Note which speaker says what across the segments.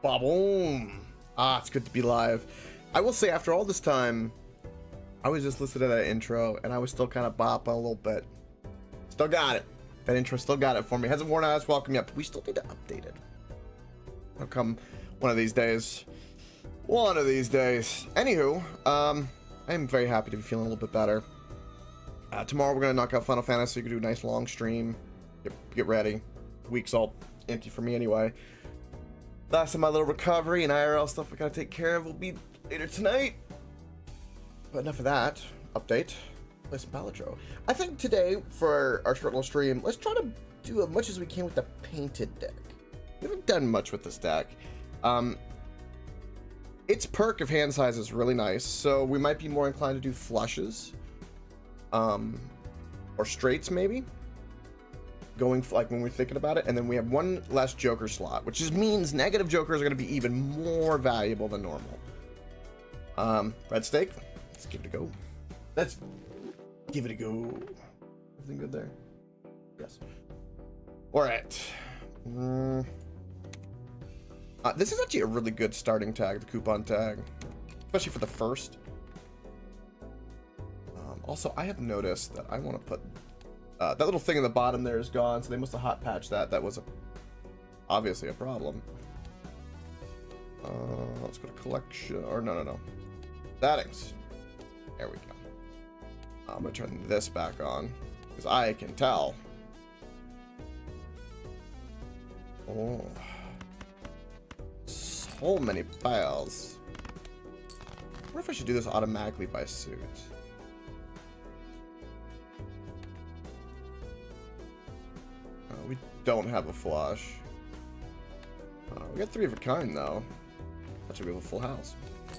Speaker 1: Ba-boom. Ah, it's good to be live. I will say, after all this time, I was just listening to that intro, and I was still kind of bopping a little bit. Still got it. That intro still got it for me. Hasn't worn out its welcome yet, but we still need to update it. It'll come one of these days. One of these days. Anywho, I'm very happy to be feeling a little bit better. Tomorrow we're going to knock out Final Fantasy. We can do a nice long stream. Get ready. The week's all empty for me anyway. Last of my little recovery and IRL stuff I gotta take care of will be later tonight. But enough of that. Update. Play some Balatro. I think today, for our short little stream, let's try to do as much as we can with the painted deck. We haven't done much with this deck. Its perk of hand size is really nice, so we might be more inclined to do flushes. Or straights, maybe. Going like when we're thinking about it, and then we have one less joker slot, which just means negative jokers are going to be even more valuable than normal. Red steak, let's give it a go. Let's give it a go. Everything good there? Yes. All right. This is actually a really good starting tag, the coupon tag, especially for the first. Also, I have noticed that I want to put that little thing in the bottom there is gone, so they must have hot patched that. That was obviously a problem. Let's go to collection, or no. Settings. There we go. I'm gonna turn this back on, because I can tell. Oh. So many files. I wonder if I should do this automatically by suit. We don't have a flush. We got 3 of a kind though. Actually, we have a full house.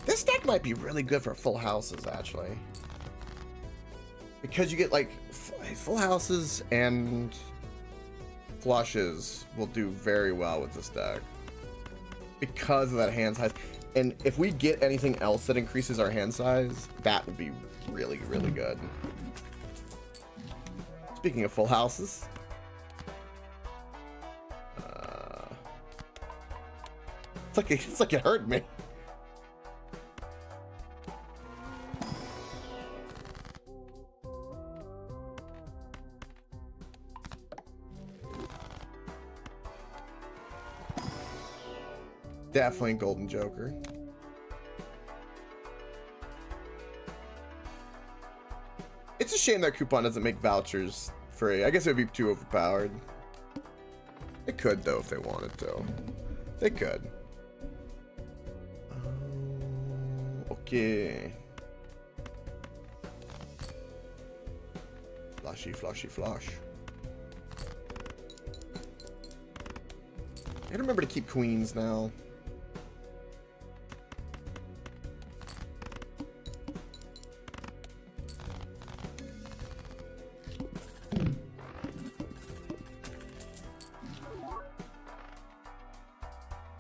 Speaker 1: This deck might be really good for full houses, actually, because you get like full houses and flushes will do very well with this deck because of that hand size. And if we get anything else that increases our hand size, that would be really, really good. Speaking of full houses. It's like it hurt me. Definitely Golden Joker. It's a shame that coupon doesn't make vouchers free. I guess it would be too overpowered. It could though if they wanted to. They could. Okay. Flashy, flashy, flash. I gotta remember to keep queens now.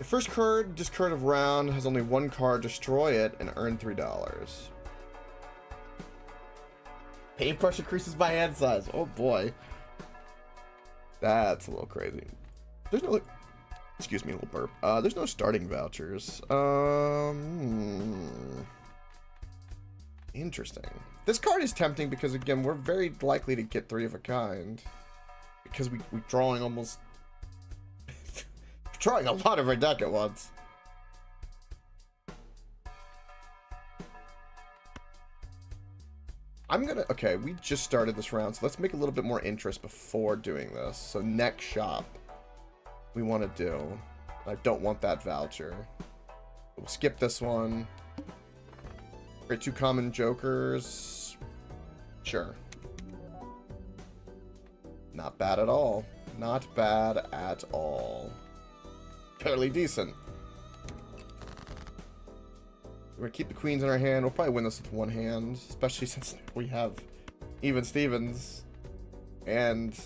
Speaker 1: First card, discard of round, has only 1 card, destroy it, and earn $3. Paintbrush increases by hand size. Oh boy. That's a little crazy. There's no, excuse me, a little burp. There's no starting vouchers. Interesting. This card is tempting because, again, we're very likely to get 3 of a kind. Because we're drawing almost... drawing a lot of our deck at once. Okay, we just started this round, so let's make a little bit more interest before doing this. So next shop we want to do. I don't want that voucher. We'll skip this one. Create 2 common jokers. Sure. Not bad at all. Not bad at all. Fairly decent. We're gonna keep the queens in our hand. We'll probably win this with 1 hand, especially since we have Even Stevens. And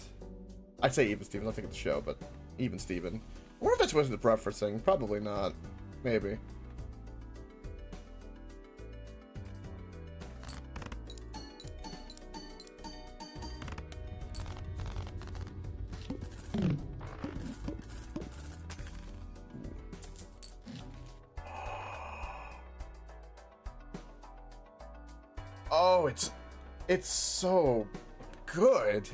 Speaker 1: I say Even Stevens, I think it's the show, but Even Steven. I wonder if that's what the preferencing. Probably not. Maybe. it's so good.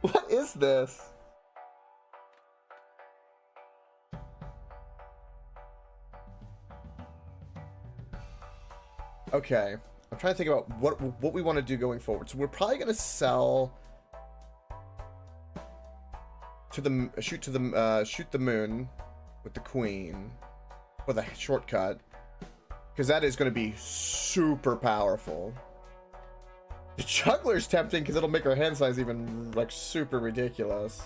Speaker 1: What is this? Okay, I'm trying to think about what we want to do going forward. So we're probably going to sell to the shoot the moon with the queen for the shortcut, because that is going to be super powerful. The juggler's tempting because it'll make our hand size even like super ridiculous.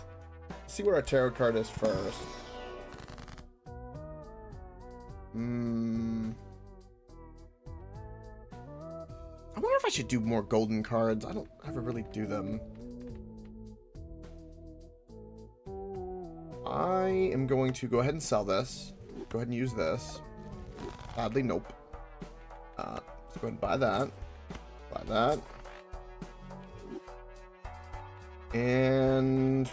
Speaker 1: Let's see where our tarot card is first. I wonder if I should do more golden cards. I don't ever really do them. I am going to go ahead and sell this. Go ahead and use this. Sadly, nope. Let's go ahead and buy that. Buy that. And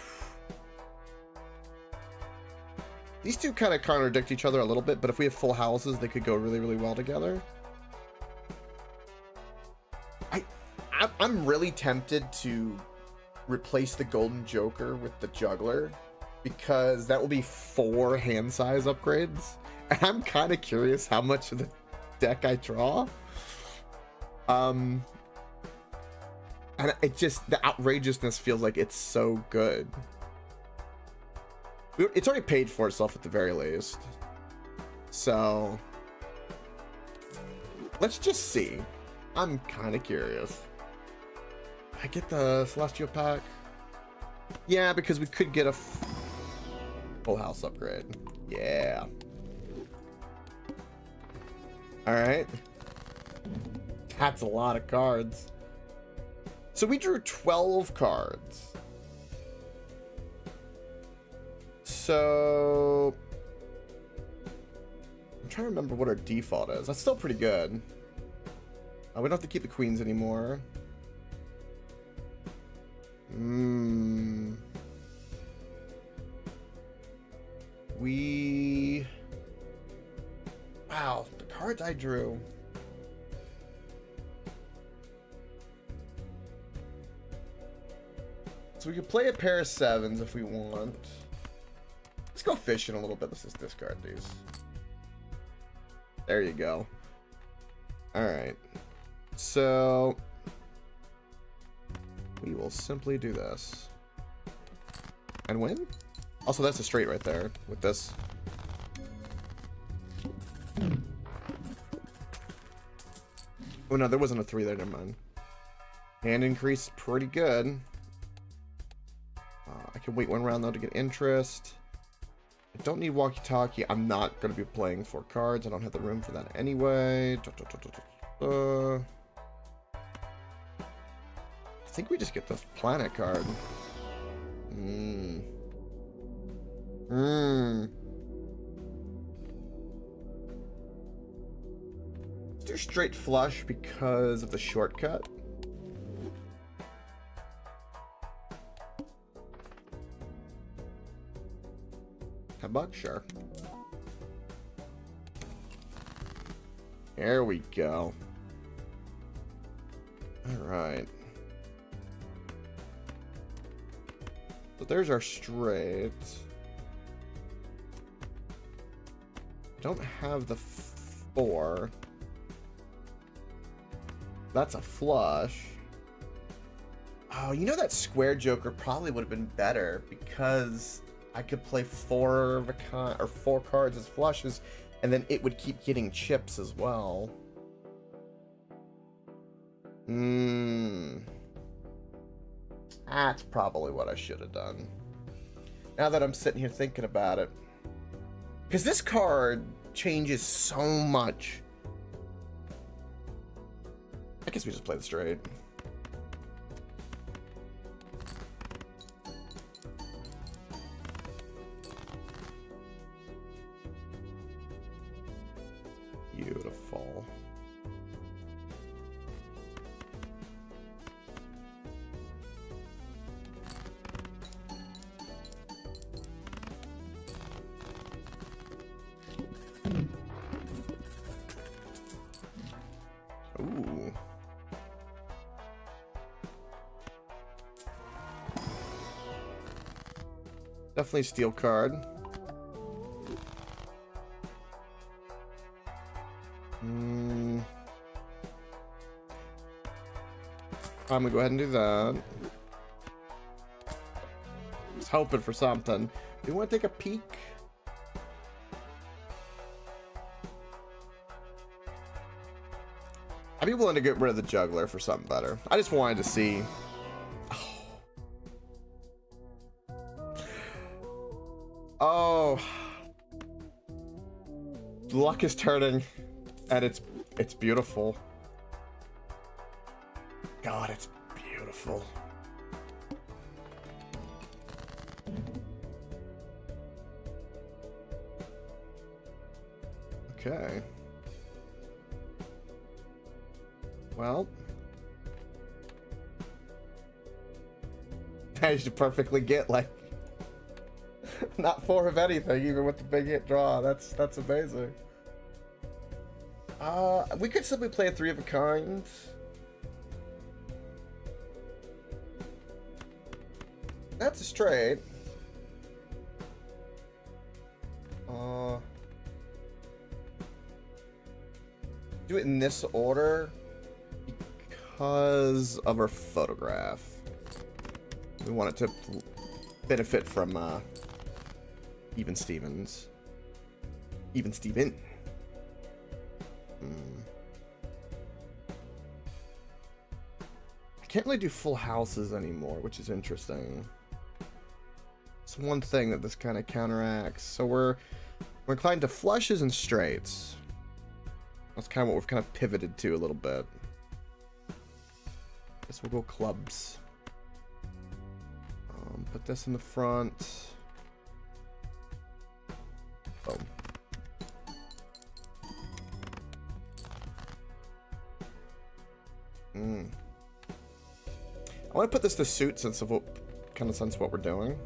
Speaker 1: these two kind of contradict each other a little bit, but if we have full houses, they could go really, really well together. I'm really tempted to replace the golden joker with the juggler, because that will be 4 hand size upgrades, and I'm kind of curious how much of the deck I draw. And it just, the outrageousness feels like it's so good. It's already paid for itself at the very least. So let's just see. I'm kind of curious. I get the Celestial pack. Yeah, because we could get a full house upgrade. Yeah. All right. That's a lot of cards. So we drew 12 cards. So I'm trying to remember what our default is. That's still pretty good. We don't have to keep the queens anymore. Wow, the cards I drew. So we could play a pair of 7s if we want. Let's go fishing a little bit. Let's just discard these. There you go. All right. So we will simply do this and win. Also, that's a straight right there with this. Oh no, there wasn't a 3 there. Never mind. Hand increase, pretty good. I can wait 1 round though to get interest. I don't need walkie-talkie. I'm not going to be playing 4 cards. I don't have the room for that anyway. I think we just get the planet card. Let's do straight flush because of the shortcut. $10, sure. There we go. All right. So there's our straight. I don't have the 4. That's a flush. Oh, you know that square joker probably would have been better because I could play 4 of a kind, or 4 cards as flushes, and then it would keep getting chips as well. That's probably what I should have done. Now that I'm sitting here thinking about it. Because this card changes so much. I guess we just play the straight. Beautiful. Definitely steel card. I'm gonna go ahead and do that. Just hoping for something. Do you want to take a peek? I'd be willing to get rid of the juggler for something better. I just wanted to see. Oh. Luck is turning, and it's beautiful. God, it's beautiful. Okay. Well, managed to perfectly get like not 4 of anything, even with the big hit draw. That's amazing. We could simply play a 3 of a kind. That's a straight. Do it in this order because of our photograph. We want it to benefit from Even Stevens. Even Steven. I can't really do full houses anymore, which is interesting. It's one thing that this kind of counteracts. So we're inclined to flushes and straights. That's kind of what we've kind of pivoted to a little bit. Guess we'll go clubs. Put this in the front. Boom. I want to put this to suit sense of what we're doing.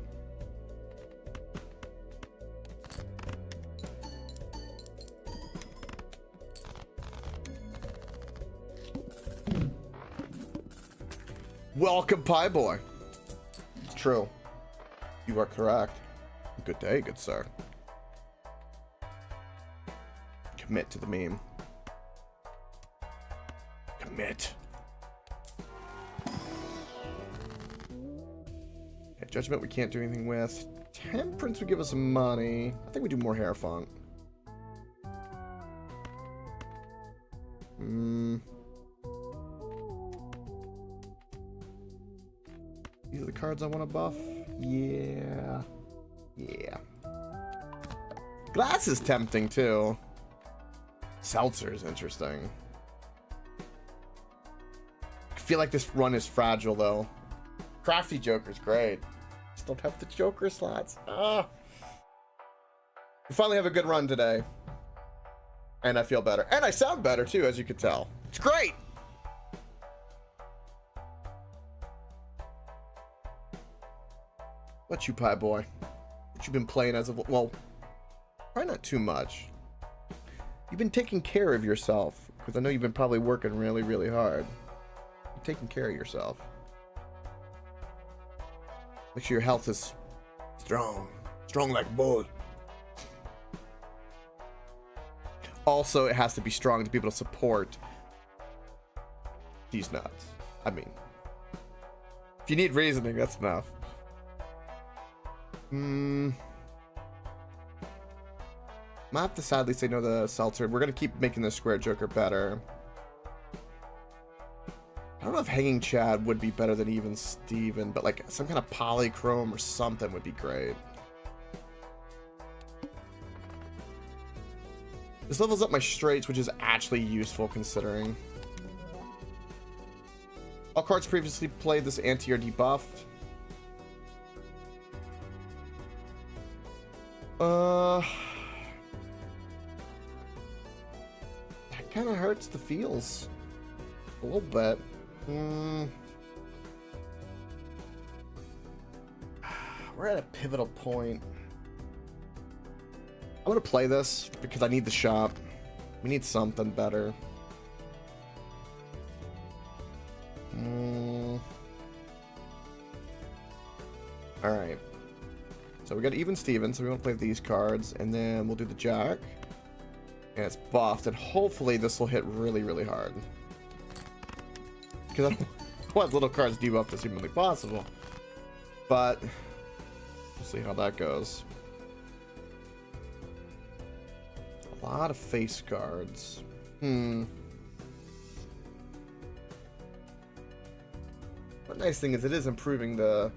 Speaker 1: Welcome, Pie Boy. It's true. You are correct. Good day, good sir. Commit to the meme. Commit. Okay, Judgment we can't do anything with. Temperance would give us some money. I think we do more Hierophant. These are the cards I want to buff. Yeah. Yeah. Glass is tempting too. Seltzer is interesting. I feel like this run is fragile though. Crafty Joker's great. Just don't have the Joker slots. Ah. We finally have a good run today. And I feel better. And I sound better too, as you can tell. It's great! What you, Pie Boy? What you been playing as of... Well, probably not too much. You've been taking care of yourself. Because I know you've been probably working really, really hard. You're taking care of yourself. Make sure your health is strong. Strong like bull. Also, it has to be strong to be able to support these nuts. I mean, if you need reasoning, that's enough. Might have to sadly say no to the Seltzer. We're gonna keep making the Square Joker better. I don't know if Hanging Chad would be better than Even Steven, but like some kind of polychrome or something would be great. This levels up my straights, which is actually useful considering. All cards previously played this anti are debuffed. That kind of hurts the feels a little bit. We're at a pivotal point. I'm gonna play this because I need the shop. We need something better. Alright. So we got even Steven, so we want to play these cards, and then we'll do the Jack. And it's buffed, and hopefully this will hit really, really hard. Because I don't want little cards debuffed as humanly possible. But we'll see how that goes. A lot of face cards. One nice thing is it is improving the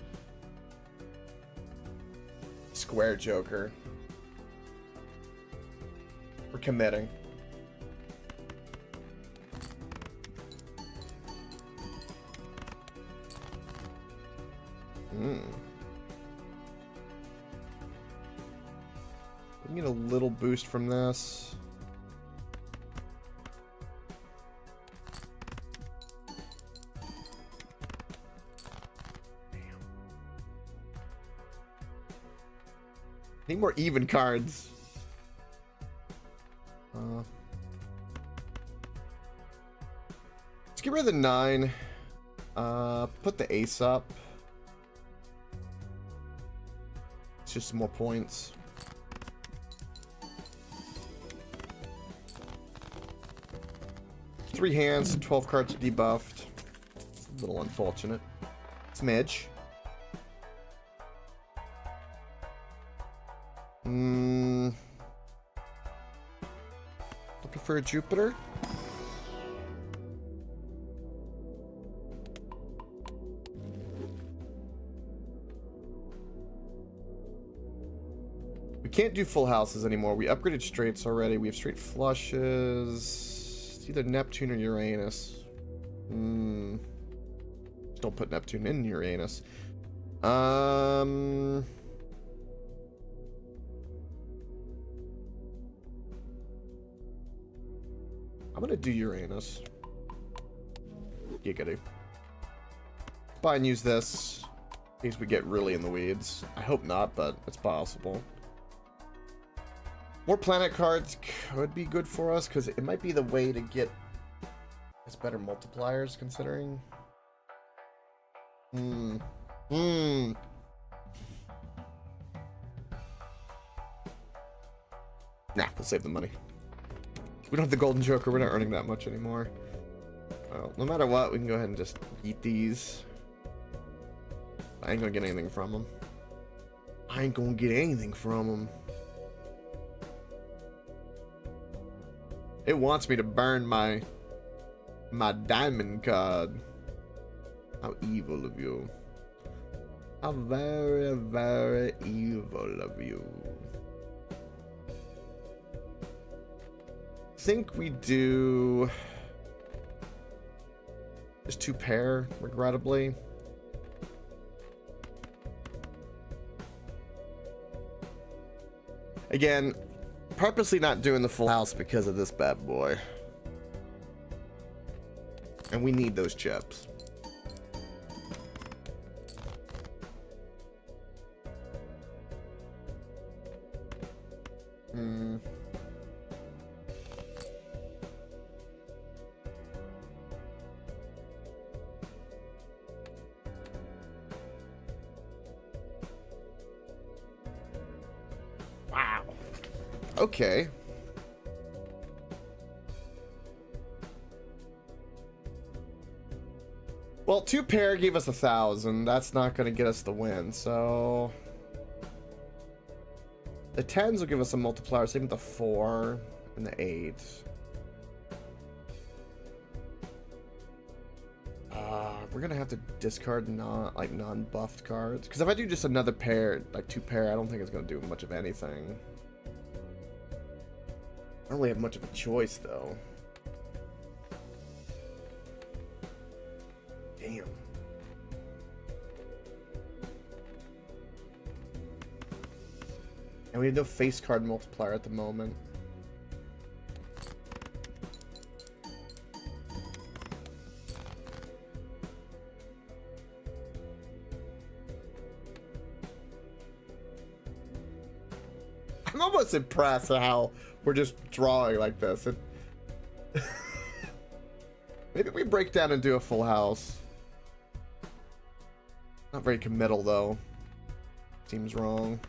Speaker 1: square Joker. We're committing. We need a little boost from this. Need more even cards. Let's get rid of the 9. Put the ace up. It's just some more points. Three hands, 12 cards debuffed. It's a little unfortunate. Smidge. Looking for a Jupiter. We can't do full houses anymore. We upgraded straights already. We have straight flushes. It's either Neptune or Uranus. Just don't put Neptune in Uranus. I'm gonna do Uranus. Giggity. Buy and use this in case we get really in the weeds. I hope not, but it's possible. More planet cards could be good for us because it might be the way to get us better multipliers, considering. Nah, we'll save the money. We don't have the golden joker. We're not earning that much anymore. Well, no matter what, we can go ahead and just eat these. I ain't gonna get anything from them. I ain't gonna get anything from them. It wants me to burn my diamond card. How evil of you. How very, very evil of you. I think we do just 2 pair, regrettably. Again, purposely not doing the full house because of this bad boy. And we need those chips. Wow. Okay. Well, 2 pair gave us 1,000. That's not going to get us the win, so the 10s will give us a multiplier, same with the 4 and the 8. We're gonna have to discard non-buffed cards, because if I do just another pair, like 2 pair, I don't think it's gonna do much of anything. I don't really have much of a choice though. Damn. And we have no face card multiplier at the moment. I'm almost impressed at how we're just drawing like this. Maybe we break down and do a full house. Not very committal though. Seems wrong.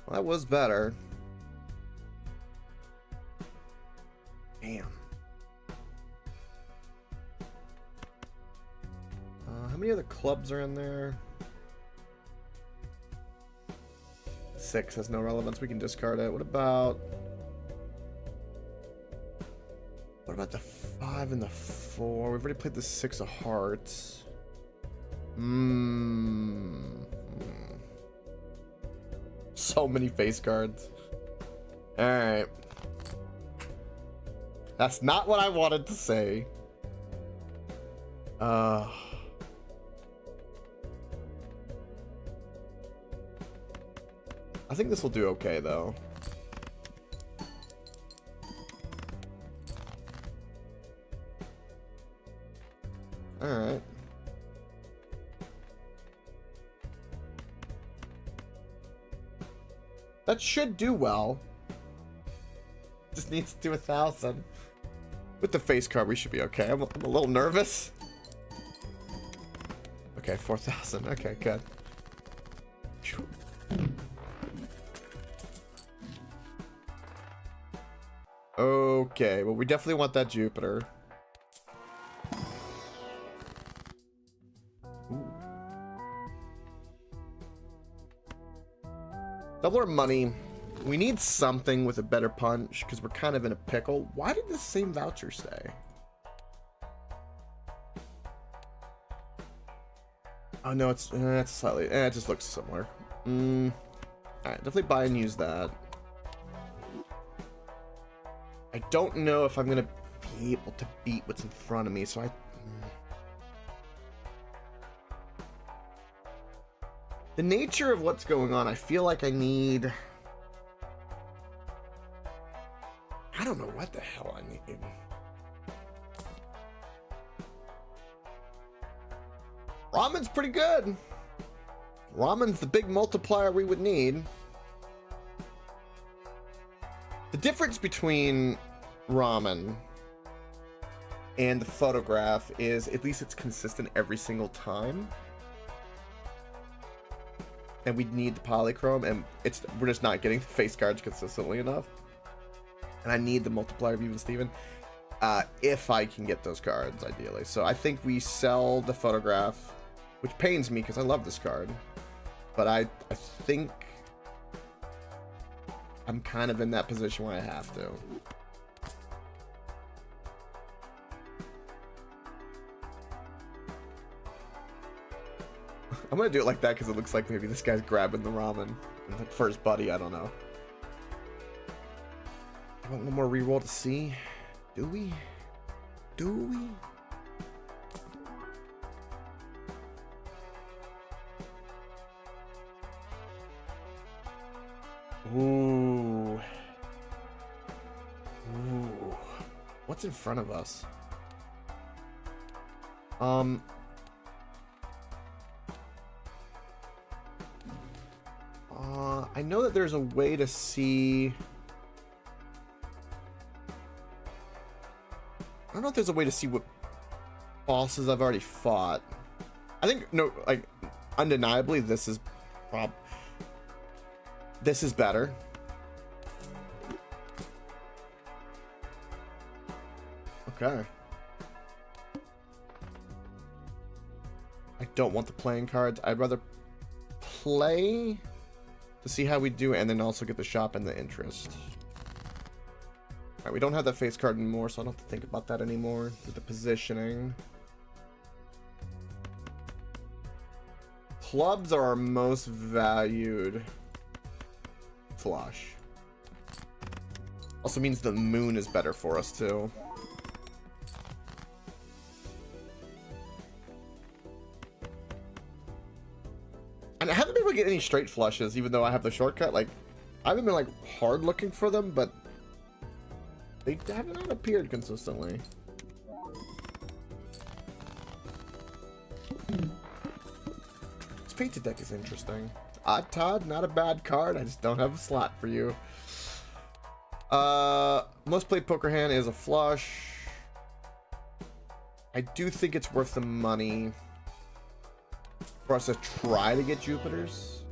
Speaker 1: Well, that was better. Damn. How many other clubs are in there? 6 has no relevance. We can discard it. What about the 5 and the 4? We've already played the 6 of hearts. So many face cards. Alright. That's not what I wanted to say. I think this will do okay, though. Alright. That should do well. Just needs to do 1,000. With the face card, we should be okay. I'm a little nervous. Okay, 4,000. Okay, good. Okay, well, we definitely want that Jupiter. Ooh. Double our money. We need something with a better punch because we're kind of in a pickle. Why did the same voucher stay? Oh no, it's slightly. It just looks similar. All right, definitely buy and use that. I don't know if I'm gonna be able to beat what's in front of me, so the nature of what's going on, I feel like I need. I don't know what the hell I need. Ramen's pretty good. Ramen's the big multiplier we would need. The difference between ramen and the photograph is at least it's consistent every single time. And we need the polychrome, and we're just not getting the face cards consistently enough. And I need the multiplier of Even Steven if I can get those cards, ideally. So I think we sell the photograph, which pains me because I love this card. But I think I'm kind of in that position where I have to. I'm gonna do it like that because it looks like maybe this guy's grabbing the ramen like for his buddy. I don't know. I want one more reroll to see. Do we? Do we? Ooh. Ooh. What's in front of us? I know that there's a way to see. I don't know if there's a way to see what bosses I've already fought. I think no, like undeniably this is better. Okay. I don't want the playing cards. I'd rather play to see how we do and then also get the shop and the interest. Alright, we don't have that face card anymore, so I don't have to think about that anymore with the positioning. Clubs are our most valued flush. Also means the moon is better for us too. And I haven't been able to get any straight flushes, even though I have the shortcut. Like, I haven't been like hard looking for them, but they have not appeared consistently. This painted deck is interesting. Odd Todd, not a bad card. I just don't have a slot for you. Most played poker hand is a flush. I do think it's worth the money for us to try to get Jupiters.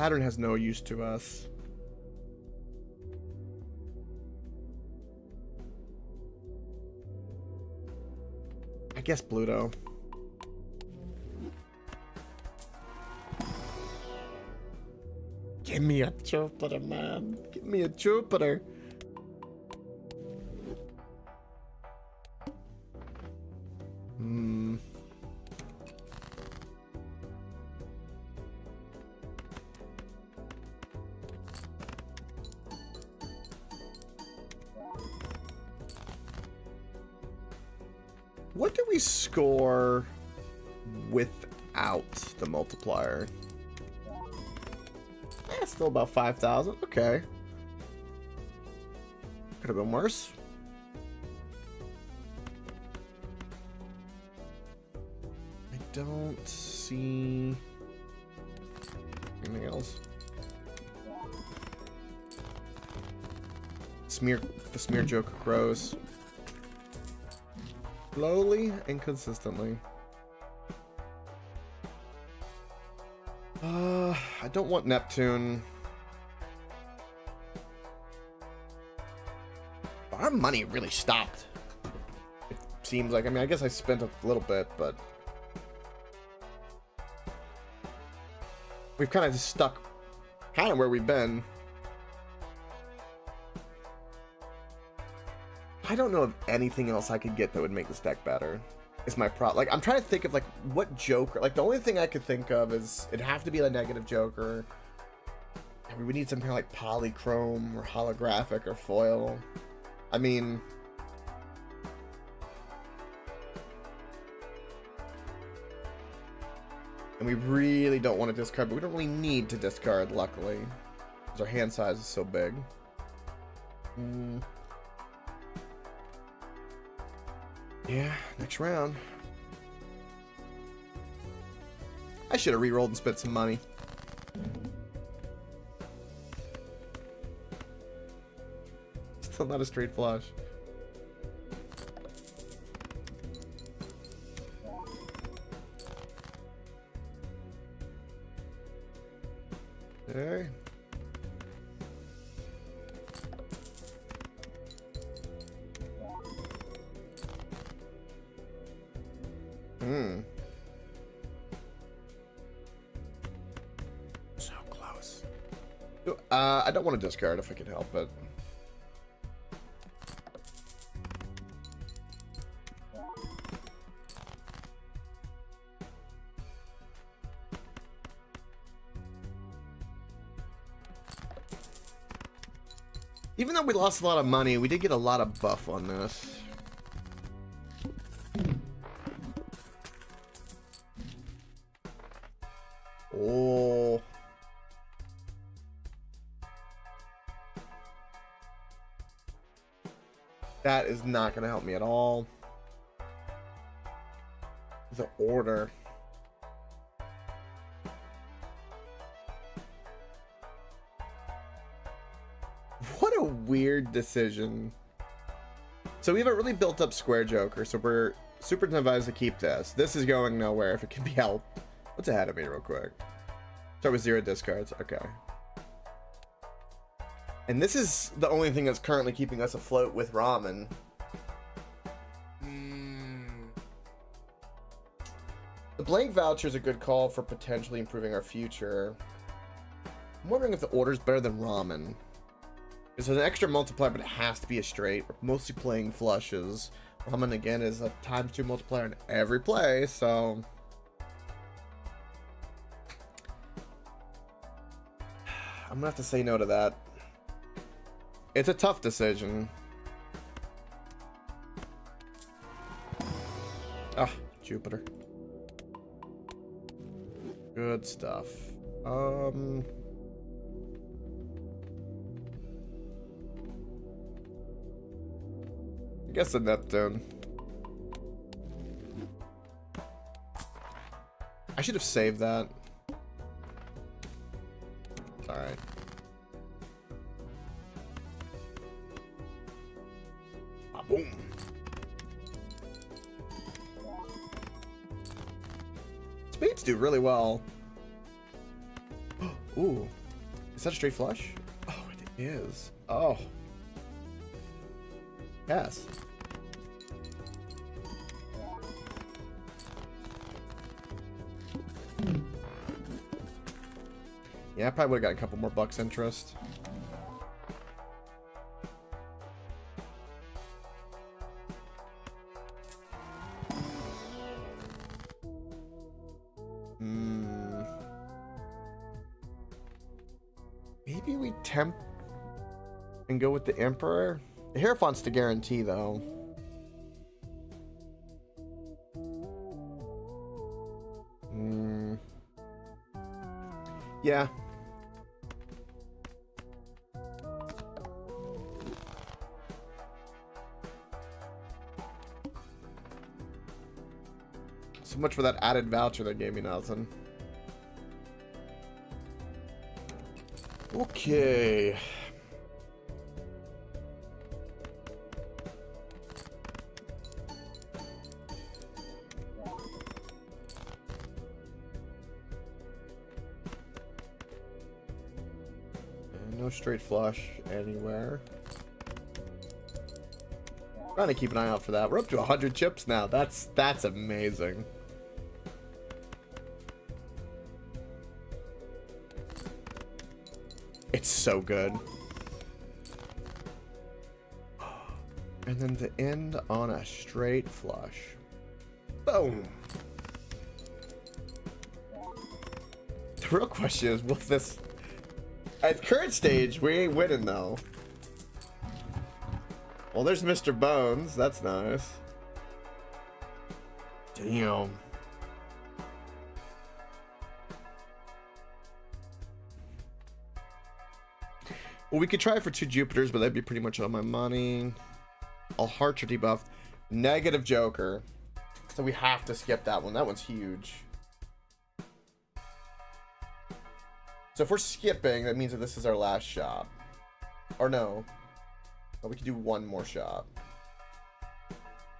Speaker 1: Saturn has no use to us. I guess Pluto. Give me a Jupiter, man. Give me a Jupiter. What do we score without the multiplier? Still about 5,000. Okay. Could have been worse. I don't see anything else. The smear joke grows slowly and consistently. I don't want Neptune. Our money really stopped. It seems like, I mean, I guess I spent a little bit, but we've kind of just stuck kind of where we've been. I don't know of anything else I could get that would make this deck better. Is my problem. Like, I'm trying to think of, like, what Joker. Like, the only thing I could think of is it'd have to be a negative Joker. And we would need some kind of, like, polychrome or holographic or foil. I mean, and we really don't want to discard, but we don't really need to discard, luckily, because our hand size is so big. Yeah, next round. I should have re-rolled and spent some money. Still not a straight flush. Okay. So close. I don't want to discard if I can help it. Even though we lost a lot of money, we did get a lot of buff on this. Oh. That is not going to help me at all. The order. What a weird decision. So we have a really built up square Joker, so we're super incentivized to keep this. This is going nowhere if it can be helped. What's ahead of me real quick? Start with 0 discards. Okay. And this is the only thing that's currently keeping us afloat with Ramen. The blank voucher is a good call for potentially improving our future. I'm wondering if the order is better than Ramen. It's an extra multiplier, but it has to be a straight. We're mostly playing flushes. Ramen, again, is a ×2 multiplier in every play, so... I'm gonna have to say no to that. It's a tough decision. Ah, Jupiter. Good stuff. I guess a Neptune. I should have saved that. Alright. Ah, boom. Spades do really well. Ooh. Is that a straight flush? Oh, it is. Oh. Yes. Yeah, I probably would have got a couple more bucks interest. Maybe we tempt and go with the Emperor. The Hierophant's to guarantee, though. Yeah. So much for that added voucher that gave me nothing. Okay. No straight flush anywhere. Trying to keep an eye out for that. We're up to 100 chips now. That's amazing. It's so good. And then to end on a straight flush. Boom. The real question is, will this... At current stage, we ain't winning, though. Well, there's Mr. Bones. That's nice. Damn. Well, we could try for 2 Jupiters, but that'd be pretty much all my money. All hearts are debuffed. Negative Joker. So we have to skip that one. That one's huge. So if we're skipping, that means that this is our last shot. Or no. Oh, we could do one more shot.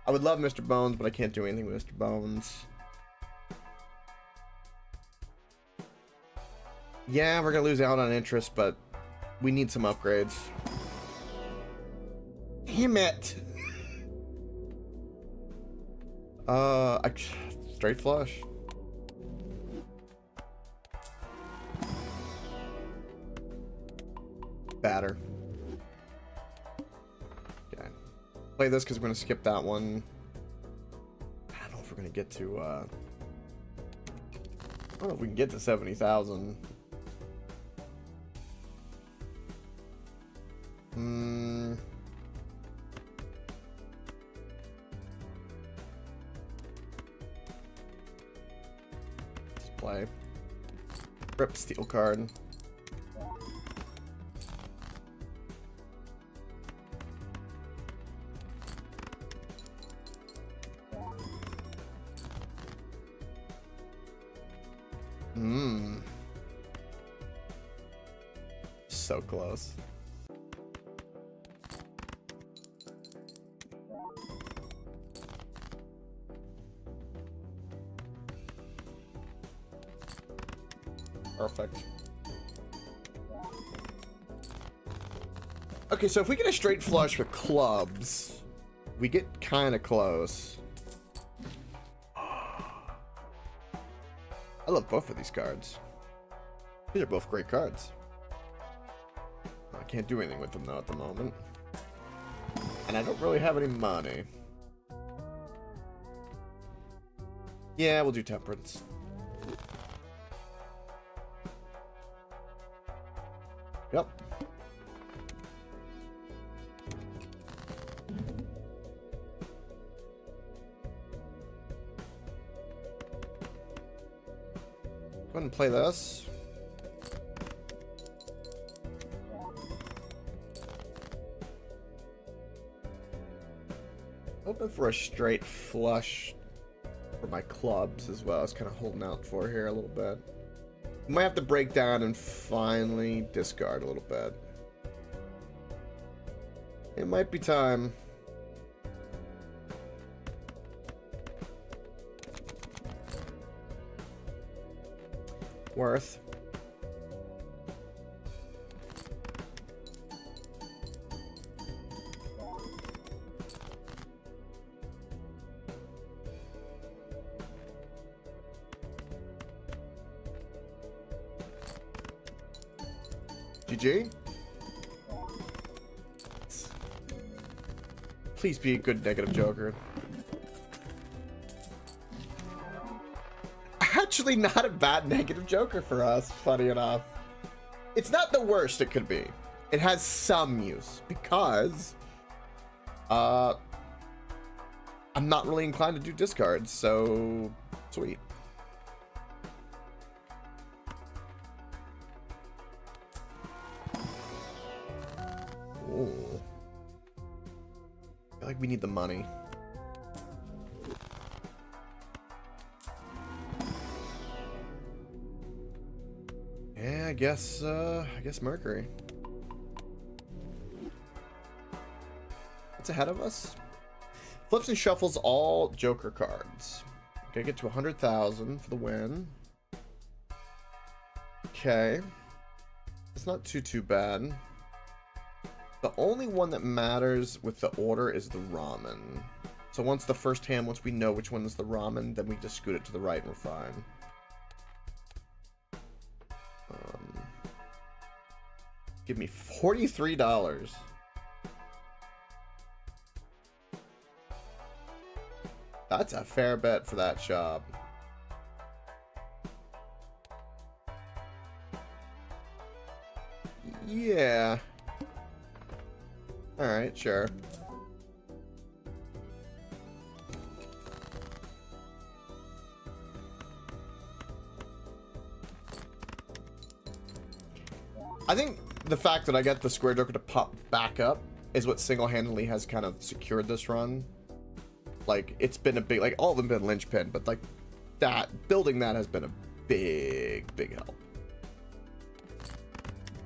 Speaker 1: I would love Mr. Bones, but I can't do anything with Mr. Bones. Yeah, we're going to lose out on interest, but we need some upgrades. Damn it! Straight flush. Batter. Okay. Play this because we're going to skip that one. I don't know if we're going to get to, I don't know if we can get to 70,000. Let's play. Rip steel card. So close. Perfect. Okay, so if we get a straight flush with clubs, we get kind of close. I love both of these cards. These are both great cards. I can't do anything with them though at the moment. And I don't really have any money. Yeah, we'll do Temperance. Yep. Go ahead and play this. Hoping for a straight flush for my clubs as well. I was kind of holding out for here a little bit. Might have to break down and finally discard a little bit. It might be time. Worth. GG. Please be a good negative joker. Actually, not a bad negative joker for us, funny enough. It's not the worst it could be. It has some use because I'm not really inclined to do discards, so sweet. Ooh. I feel like we need the money. Yeah, I guess Mercury. What's ahead of us? Flips and shuffles all Joker cards. Okay, get to 100,000 for the win. Okay. It's not too bad. The only one that matters with the order is the ramen. So once the first hand, once we know which one is the ramen, then we just scoot it to the right and we're fine. Give me $43. That's a fair bet for that shop. Yeah. Alright, sure. I think the fact that I got the square joker to pop back up is what single-handedly has kind of secured this run. Like, it's been a big, like, all of them been linchpin, but like that, building that has been a big help.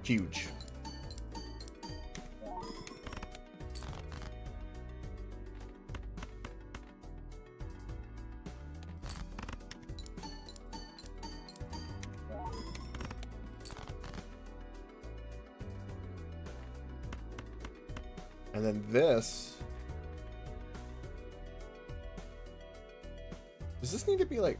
Speaker 1: Huge. And then this. Does this need to be like...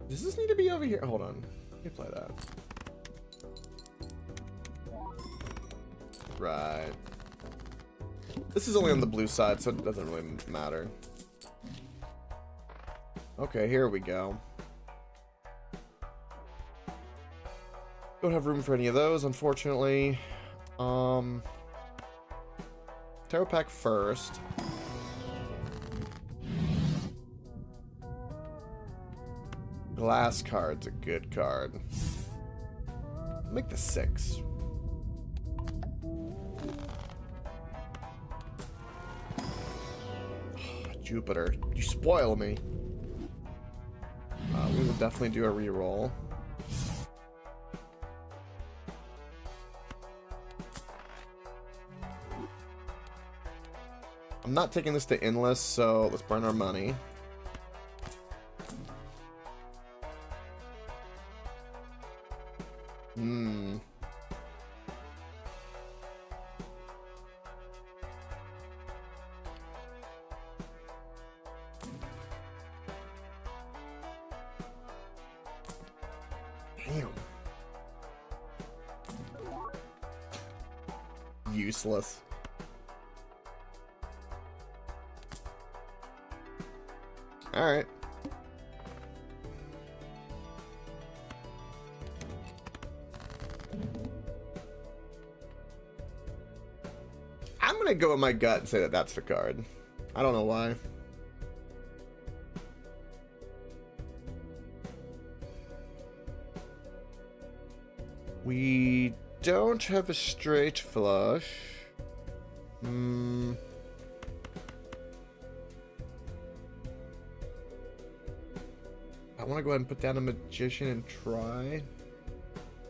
Speaker 1: Does this need to be over here? Hold on. Let me play that. Right. This is only on the blue side, so it doesn't really matter. Okay, here we go. Don't have room for any of those, unfortunately. Tarot pack first. Glass card's a good card. Make the 6. Jupiter, you spoil me. We will definitely do a reroll. I'm not taking this to endless, so let's burn our money. Hmm. Damn. Useless. All right. I'm gonna go with my gut and say that that's the card. I don't know why. We don't have a straight flush. Hmm. I want to go ahead and put down a magician and try.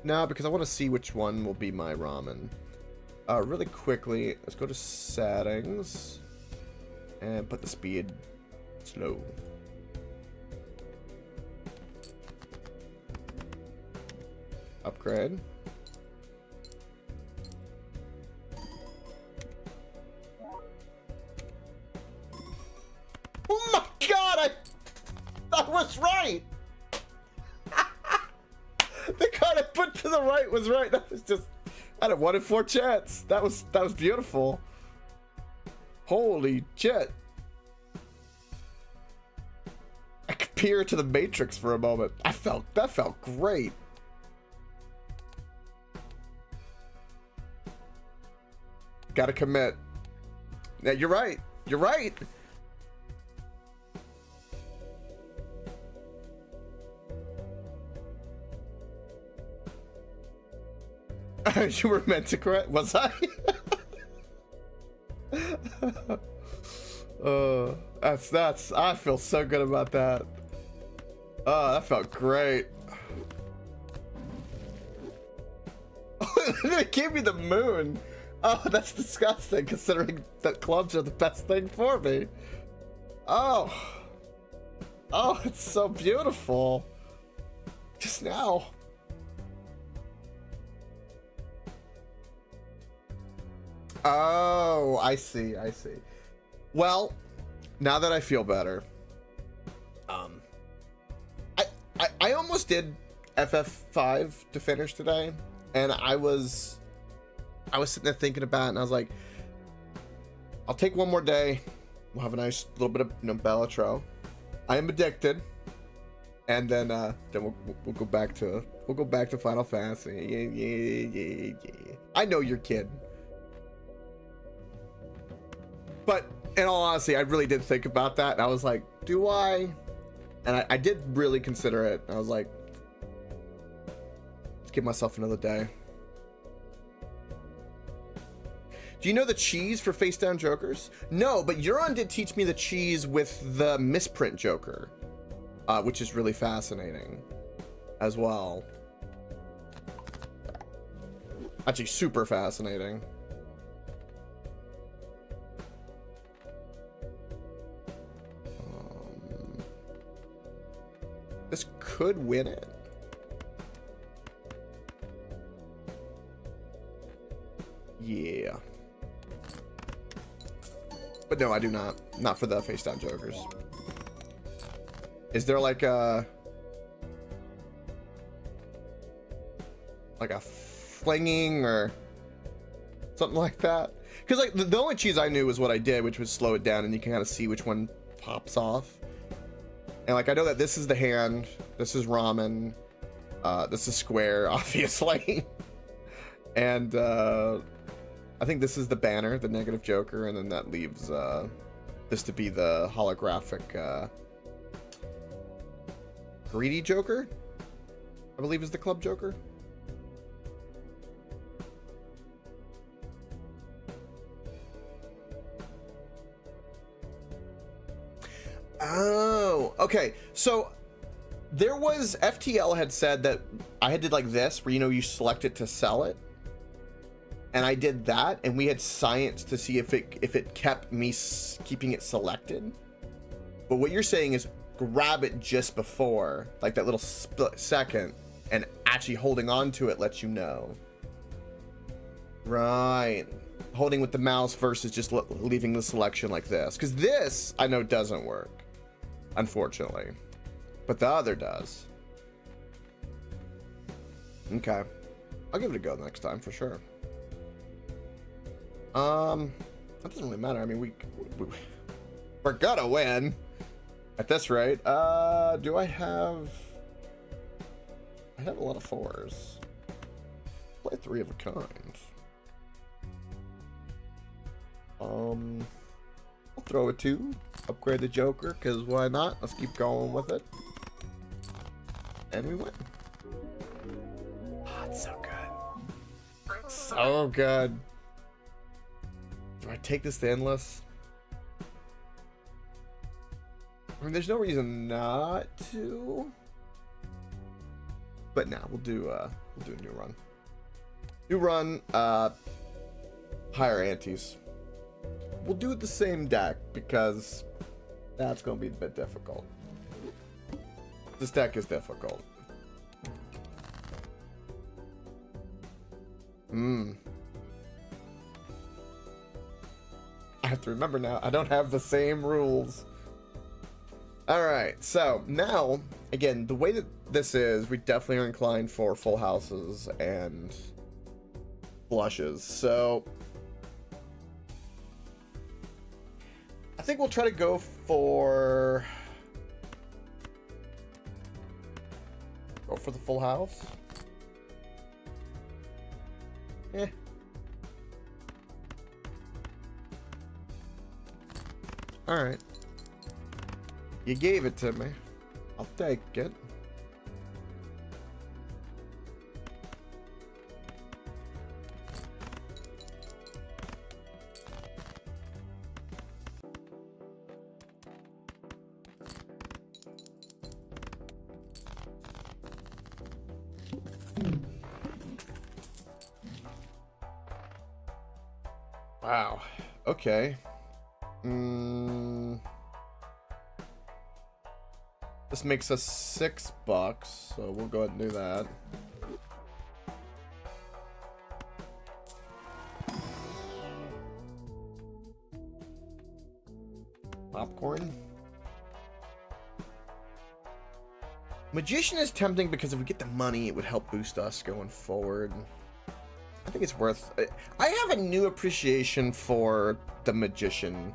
Speaker 1: No, because I want to see which one will be my ramen. Really quickly, let's go to settings and put the speed slow. Upgrade. Oh my god, I was The card I put to the right was right. That was just, I had a 1 in 4 chance. That was beautiful. Holy shit. I could peer to the Matrix for a moment. That felt great. Gotta commit. Yeah, you're right. You're right. You were meant to correct. Was I? That's. I feel so good about that. Oh, that felt great. It gave me the moon. Oh, that's disgusting, considering that clubs are the best thing for me. Oh. Oh, it's so beautiful. Just now. Oh, I see. Well, now that I feel better, I almost did FF5 to finish today, and I was sitting there thinking about it, and I was like, I'll take one more day. We'll have a nice little bit of Balatro. I am addicted, and then we'll go back to Final Fantasy. Yeah. I know you're kidding. But in all honesty, I really did think about that, and I was like, do I? And I did really consider it. I was like, let's give myself another day. Do you know the cheese for face down jokers? No, but Euron did teach me the cheese with the misprint joker, which is really fascinating as well. Actually, super fascinating. This could win it. Yeah. But no, I do not. Not for the face down jokers. Is there like a flinging or something like that? Because like the only cheese I knew was what I did, which was slow it down, and you can kind of see which one pops off. And like I know that this is the hand, this is ramen, this is square, obviously, and I think this is the banner, the negative joker, and then that leaves this to be the holographic greedy joker, I believe is the club joker. Oh, okay. So there was, FTL had said that I had did like this, where, you know, you select it to sell it. And I did that, and we had science to see if it kept me keeping it selected. But what you're saying is grab it just before, like that little split second, and actually holding on to it lets you know. Right. Holding with the mouse versus just leaving the selection like this. Because this, I know, doesn't work, unfortunately. But the other does. Okay. I'll give it a go next time for sure. That doesn't really matter. I mean, we're gonna win at this rate. Do I have a lot of 4s. Play 3 of a kind. I'll throw a 2, upgrade the joker, because why not? Let's keep going with it. And we win. Oh, it's so good. So good. Do I take this to endless? I mean, there's no reason not to. But now we'll do a new run. New run, higher antes. We'll do the same deck because that's gonna be a bit difficult. This deck is difficult. I have to remember now, I don't have the same rules. Alright, so now again, the way that this is, we definitely are inclined for full houses and flushes. So I think we'll try to go for the full house. Eh. All right. You gave it to me. I'll take it. Wow. Okay. This makes us $6, so we'll go ahead and do that. Popcorn. Magician is tempting because if we get the money, it would help boost us going forward. I think it's worth it. I have a new appreciation for the Magician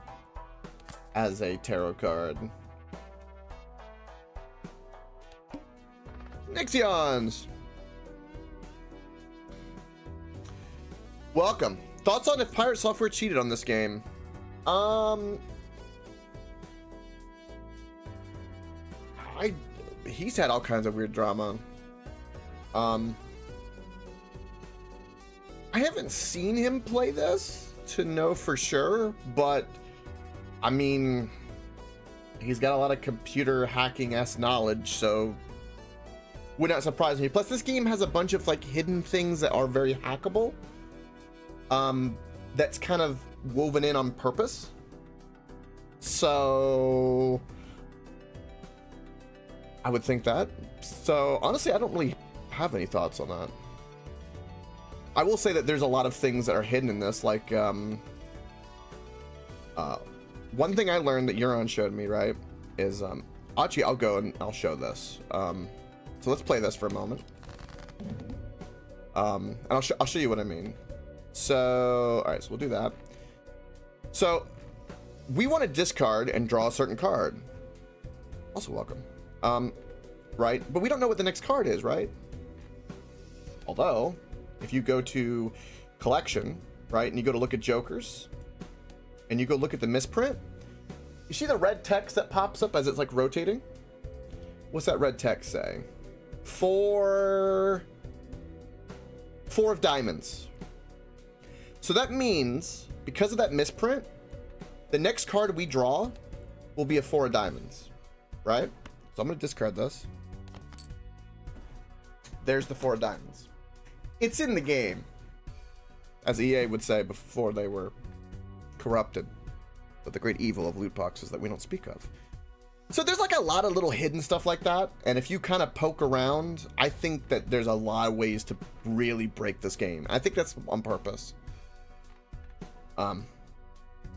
Speaker 1: as a tarot card. Nixions! Welcome. Thoughts on if Pirate Software cheated on this game? He's had all kinds of weird drama. I haven't seen him play this to know for sure, but I mean, he's got a lot of computer hacking-esque knowledge, so would not surprise me. Plus, this game has a bunch of like hidden things that are very hackable. That's kind of woven in on purpose. So I would think that. So honestly, I don't really have any thoughts on that. I will say that there's a lot of things that are hidden in this, like one thing I learned that Euron showed me, right, is actually I'll go and I'll show this. So let's play this for a moment. And I'll show you what I mean. So all right, so we'll do that. So we want to discard and draw a certain card. Also welcome. Right, but we don't know what the next card is, right? Although if you go to collection, right, and you go to look at Jokers, and you go look at the misprint, you see the red text that pops up as it's like rotating? What's that red text say? Four of diamonds. So that means, because of that misprint, the next card we draw will be a 4 of diamonds, right? So I'm gonna discard this. There's the 4 of diamonds. It's in the game, as EA would say before they were corrupted with the great evil of loot boxes that we don't speak of. So there's like a lot of little hidden stuff like that, and if you kind of poke around, I think that there's a lot of ways to really break this game. I think that's on purpose.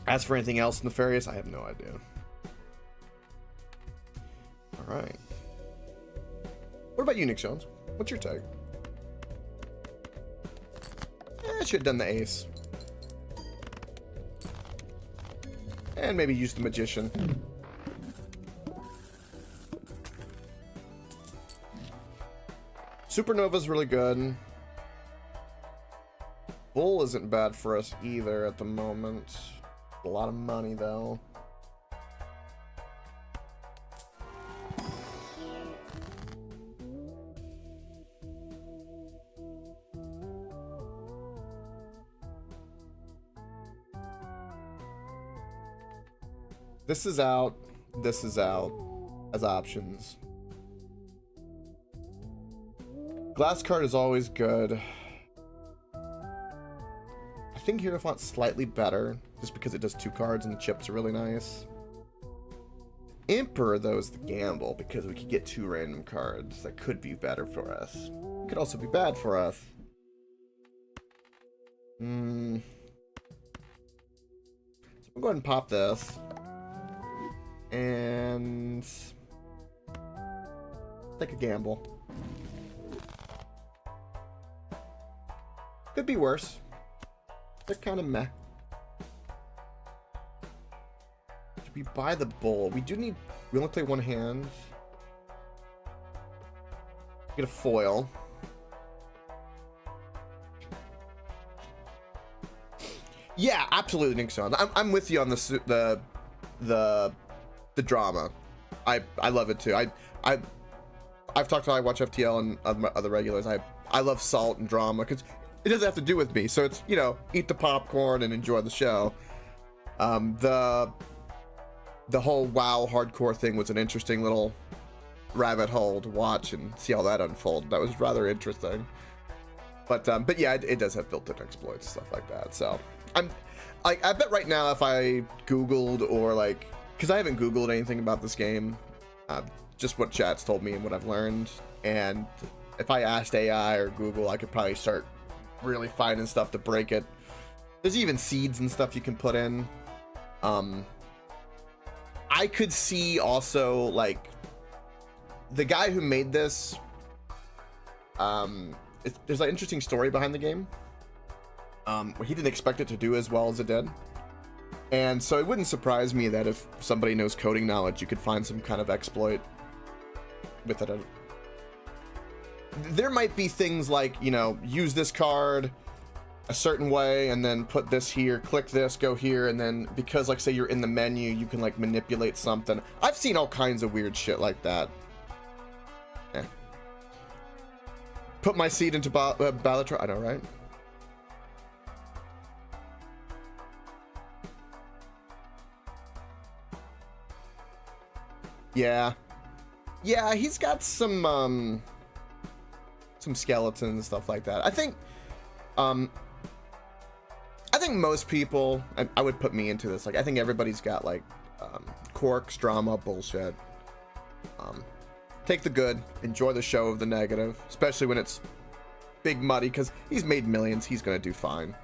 Speaker 1: As for anything else nefarious, I have no idea. All right. What about you, Nick Jones? What's your take? I should have done the ace. And maybe use the magician. Supernova's really good. Bull isn't bad for us either at the moment. A lot of money though. This is out as options. Glass card is always good. I think Hierophant's slightly better, just because it does 2 cards and the chips are really nice. Emperor, though, is the gamble, because we could get 2 random cards that could be better for us. It could also be bad for us. So I'll go ahead and pop this. And take a gamble. Could be worse. They're kind of meh. Should we buy the bowl? We only play one hand. Get a foil. Yeah, absolutely, Nixon. I'm with you on the drama. I love it too. I've talked to I watch FTL and other regulars. I love salt and drama because it doesn't have to do with me. So it's, you know, eat the popcorn and enjoy the show. The whole WoW hardcore thing was an interesting little rabbit hole to watch and see how that unfolded. That was rather interesting. But yeah, it does have built-in exploits, stuff like that. So I bet right now if I Googled or like, because I haven't Googled anything about this game, just what chat's told me and what I've learned. And if I asked AI or Google, I could probably start really finding stuff to break it. There's even seeds and stuff you can put in. I could see also like the guy who made this. There's an interesting story behind the game. Where he didn't expect it to do as well as it did. And so it wouldn't surprise me that if somebody knows coding knowledge, you could find some kind of exploit with it. There might be things like, you know, use this card a certain way and then put this here, click this, go here, and then because like say you're in the menu, you can like manipulate something. I've seen all kinds of weird shit like that. Eh. Put my seed into Balatro. I know, right? Yeah, he's got some skeletons and stuff like that. I think most people, I would put me into this. Like, I think everybody's got like quirks, drama, bullshit. Take the good, enjoy the show of the negative, especially when it's big muddy. Because he's made millions, he's gonna do fine.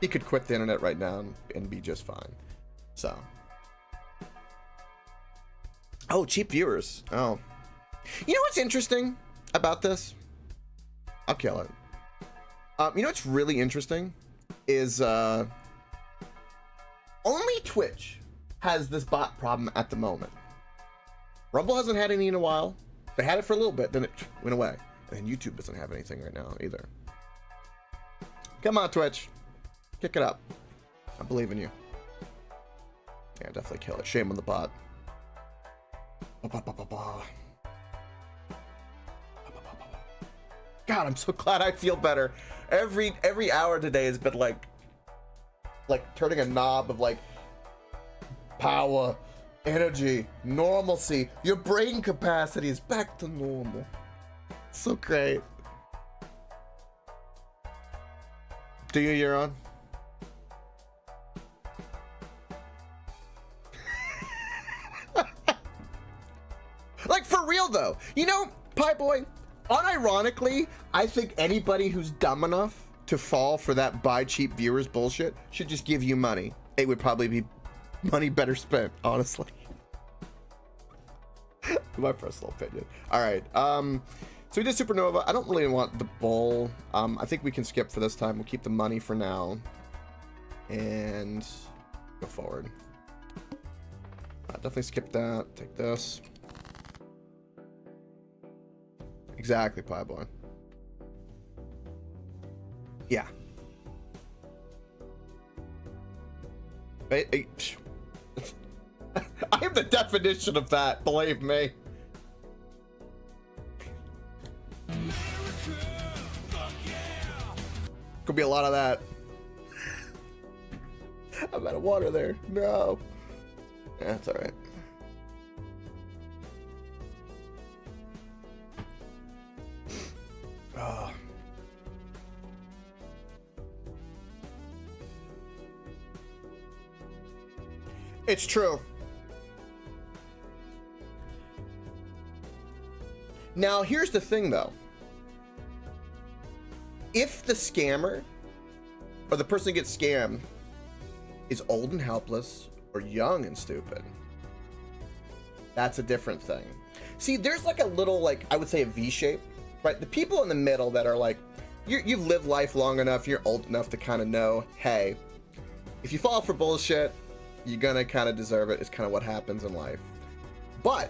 Speaker 1: He could quit the internet right now and be just fine. So. Oh, cheap viewers. Oh. You know what's interesting about this? I'll kill it. You know what's really interesting is only Twitch has this bot problem at the moment. Rumble hasn't had any in a while. They had it for a little bit, then it went away. And YouTube doesn't have anything right now either. Come on, Twitch. Kick it up. I believe in you. Yeah, definitely kill it. Shame on the bot. God, I'm so glad I feel better. Every hour today has been like turning a knob of like power, energy, normalcy. Your brain capacity is back to normal. So great. Do you, Euron? Like, for real though, you know, Pie Boy, unironically, I think anybody who's dumb enough to fall for that buy cheap viewers bullshit should just give you money. It would probably be money better spent, honestly. My personal opinion. All right, so we did Supernova. I don't really want the bowl. I think we can skip for this time. We'll keep the money for now and go forward. Definitely skip that. Take this. Exactly, Pie Boy. Yeah. I am the definition of that, believe me. Could be a lot of that. I'm out of water there. No. Yeah, that's all right. Oh. It's true. Now, here's the thing, though. If the scammer or the person who gets scammed is old and helpless or young and stupid, that's a different thing. See, there's like a little, like, I would say a V shape, right? The people in the middle that are like, you've lived life long enough, you're old enough to kind of know, hey, if you fall for bullshit, you're gonna kind of deserve it. It's kind of what happens in life. But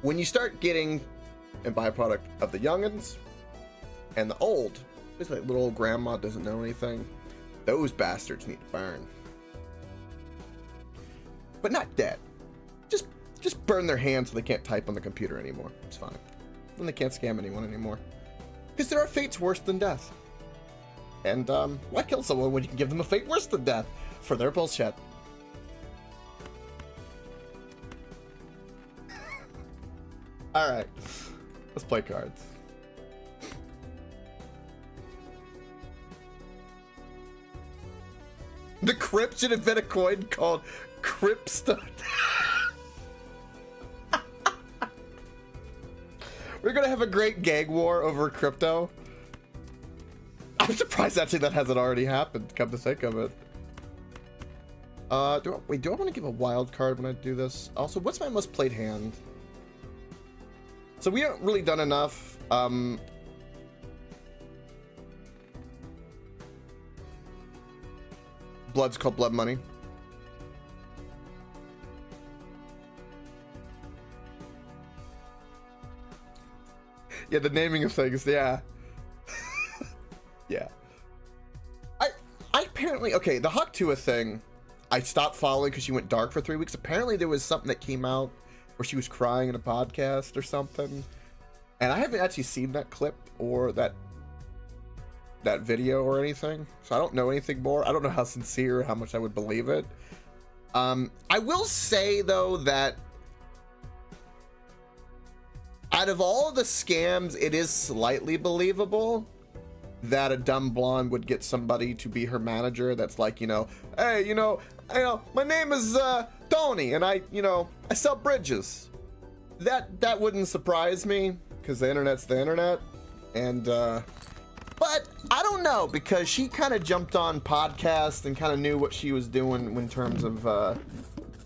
Speaker 1: when you start getting a byproduct of the youngins and the old, it's like little old grandma doesn't know anything, those bastards need to burn. But not dead. Just burn their hands so they can't type on the computer anymore. It's fine. Then they can't scam anyone anymore. Because there are fates worse than death. And why kill someone when you can give them a fate worse than death for their bullshit? Alright. Let's play cards. The crypt should have been a coin called Cryptstone. We're gonna have a great gag war over crypto. I'm surprised actually that hasn't already happened, come to think of it. Do I want to give a wild card when I do this? Also, what's my most played hand? So we haven't really done enough. Blood's called Blood Money. Yeah, the naming of things, yeah. Yeah. I apparently, okay, the Haktua thing, I stopped following because she went dark for 3 weeks. Apparently there was something that came out where she was crying in a podcast or something. And I haven't actually seen that clip or that video or anything. So I don't know anything more. I don't know how sincere or how much I would believe it. I will say though that out of all of the scams, it is slightly believable that a dumb blonde would get somebody to be her manager that's like, you know, hey, my name is Tony and I sell bridges. That wouldn't surprise me because the internet's the internet. And but I don't know, because she kind of jumped on podcast and kind of knew what she was doing in terms of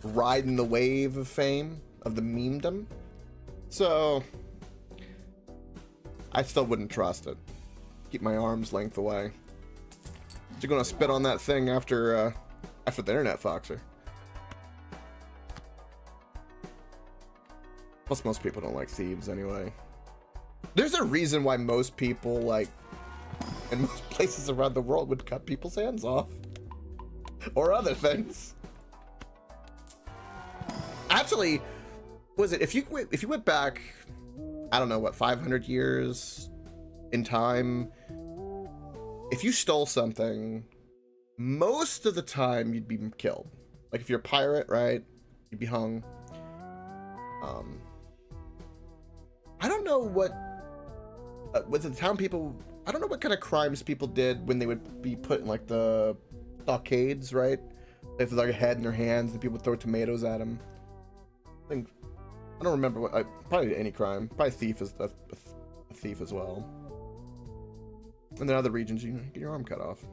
Speaker 1: riding the wave of fame, of the memedom. So I still wouldn't trust it. Keep my arm's length away. You're gonna spit on that thing after the internet foxer. Plus most people don't like thieves anyway. There's a reason why most people, like, in most places around the world, would cut people's hands off. Or other things. Actually, was it, if you went back, I don't know, what, 500 years in time, if you stole something, most of the time you'd be killed. Like if you're a pirate, right, you'd be hung. I don't know what with the town people, I don't know what kind of crimes people did when they would be put in like the stockades, right? They have like a head in their hands and people would throw tomatoes at them. I don't remember what. Probably any crime. Probably thief is a thief as well. And then other regions, you get your arm cut off.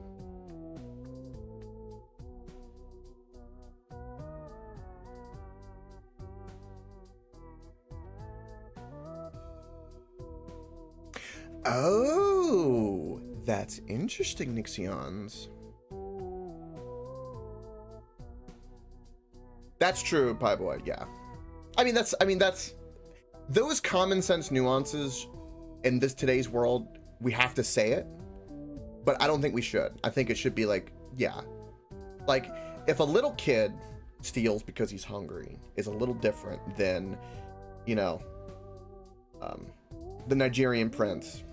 Speaker 1: Oh, that's interesting, Nixions. That's true, Pie Boy. Yeah. I mean, that's those common sense nuances in today's world. We have to say it, but I don't think we should. I think it should be like, yeah, like if a little kid steals because he's hungry is a little different than, the Nigerian prince.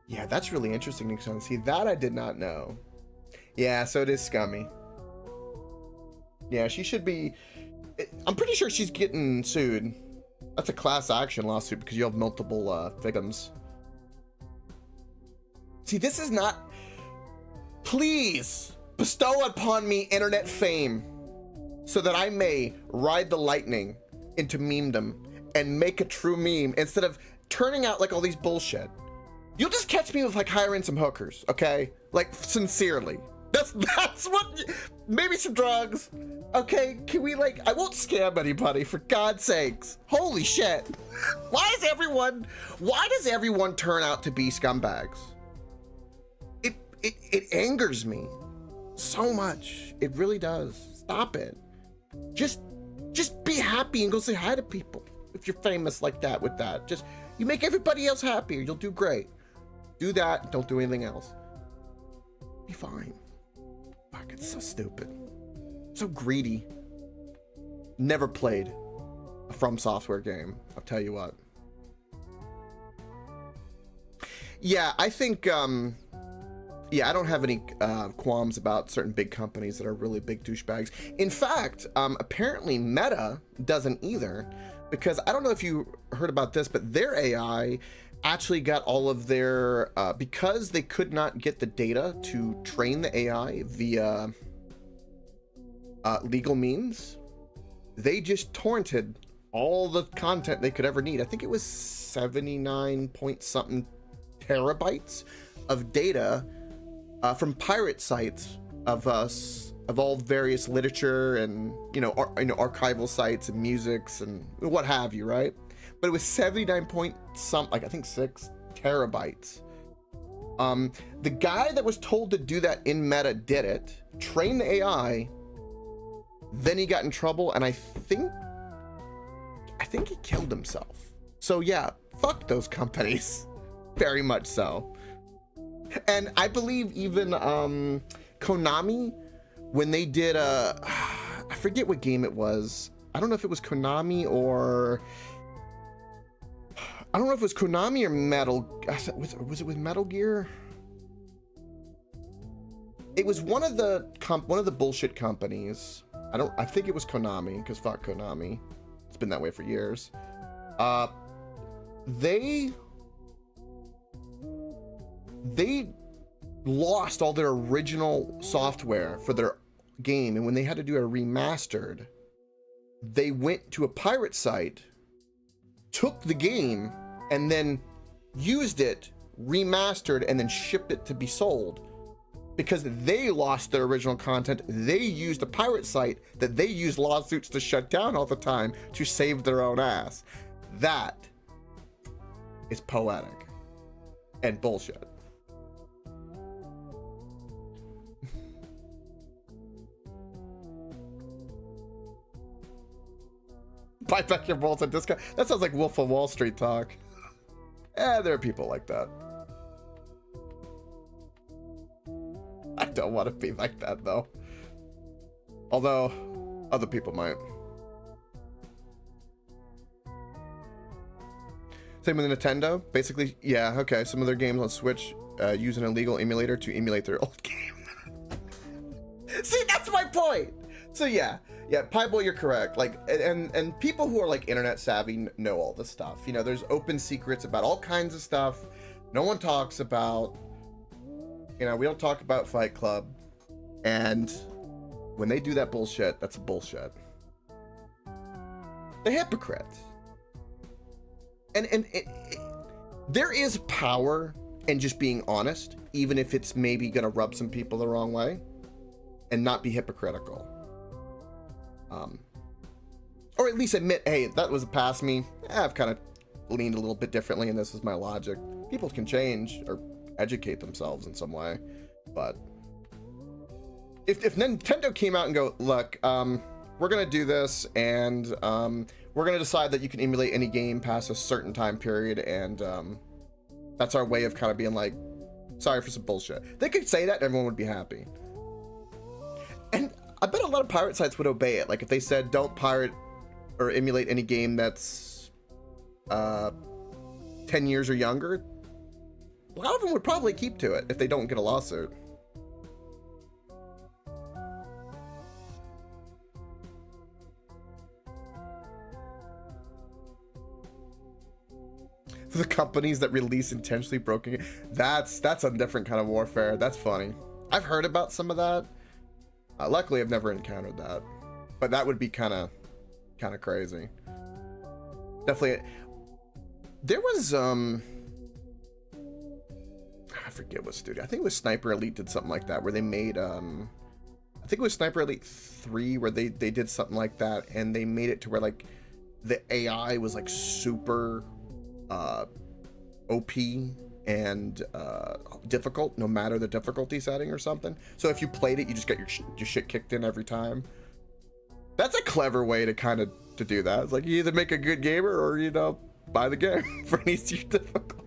Speaker 1: Yeah, that's really interesting, Nixon. See, that I did not know. Yeah, so it is scummy. Yeah, she should be... I'm pretty sure she's getting sued. That's a class action lawsuit because you have multiple victims. See, this is not... Please bestow upon me internet fame so that I may ride the lightning into memedom and make a true meme instead of turning out like all these bullshit. You'll just catch me with like hiring some hookers, okay? Like sincerely. That's what. Maybe some drugs. Okay, can we like? I won't scam anybody, for God's sakes. Holy shit! Why does everyone turn out to be scumbags? It angers me so much. It really does. Stop it. Just be happy and go say hi to people. If you're famous like that with that, just you make everybody else happier. You'll do great. Do that. Don't do anything else. Be fine. Fuck, it's so stupid. So greedy. Never played a From Software game. I'll tell you what. Yeah, I think, yeah, I don't have any qualms about certain big companies that are really big douchebags. In fact, apparently Meta doesn't either, because I don't know if you heard about this, but their AI actually got all of their, because they could not get the data to train the AI via legal means, they just torrented all the content they could ever need. I think it was 79 point something terabytes of data from pirate sites of all various literature and archival sites and musics and what have you, right? But it was 79 point some, like I think 6 terabytes. The guy that was told to do that in Meta did it, trained the AI, then he got in trouble, and I think he killed himself. So yeah, fuck those companies. Very much so. And I believe even Konami, when they did I forget what game it was. I don't know if it was Konami or Metal. Was it with Metal Gear? It was one of the bullshit companies. I think it was Konami, because fuck Konami. It's been that way for years. They lost all their original software for their game, and when they had to do a remastered, they went to a pirate site, took the game, and then used it, remastered, and then shipped it to be sold. Because they lost their original content, they used a pirate site that they used lawsuits to shut down all the time to save their own ass. That is poetic and bullshit. Buy back your bolts at discount. That sounds like Wolf of Wall Street talk. There are people like that. I don't want to be like that, though. Although, other people might. Same with Nintendo. Basically, yeah, okay. Some of their games on Switch use an illegal emulator to emulate their old game. See, that's my point! So yeah, Pieboy, you're correct. Like, and people who are like internet savvy know all this stuff. You know, there's open secrets about all kinds of stuff no one talks about. You know, we don't talk about Fight Club, and when they do that bullshit, that's bullshit. They're hypocrites. And there is power in just being honest, even if it's maybe gonna rub some people the wrong way, and not be hypocritical. Or at least admit, hey, that was past me. I've kind of leaned a little bit differently, and this is my logic. People can change or educate themselves in some way, but if Nintendo came out and go, look, we're gonna do this, and we're gonna decide that you can emulate any game past a certain time period, and that's our way of kind of being like, sorry for some bullshit. They could say that and everyone would be happy. And I bet a lot of pirate sites would obey it. Like if they said don't pirate or emulate any game that's 10 years or younger, a lot of them would probably keep to it if they don't get a lawsuit. The companies that release intentionally broken, that's a different kind of warfare. That's funny. I've heard about some of that. Luckily, I've never encountered that, but that would be kind of crazy. Definitely. There was I forget what studio. I think it was Sniper Elite did something like that, where they made I think it was Sniper Elite 3 where they did something like that, and they made it to where like the AI was like super OP and difficult, no matter the difficulty setting or something. So if you played it, you just got your shit kicked in every time. That's a clever way to kind of to do that. It's like you either make a good gamer or, you know, buy the game for an easier difficulty.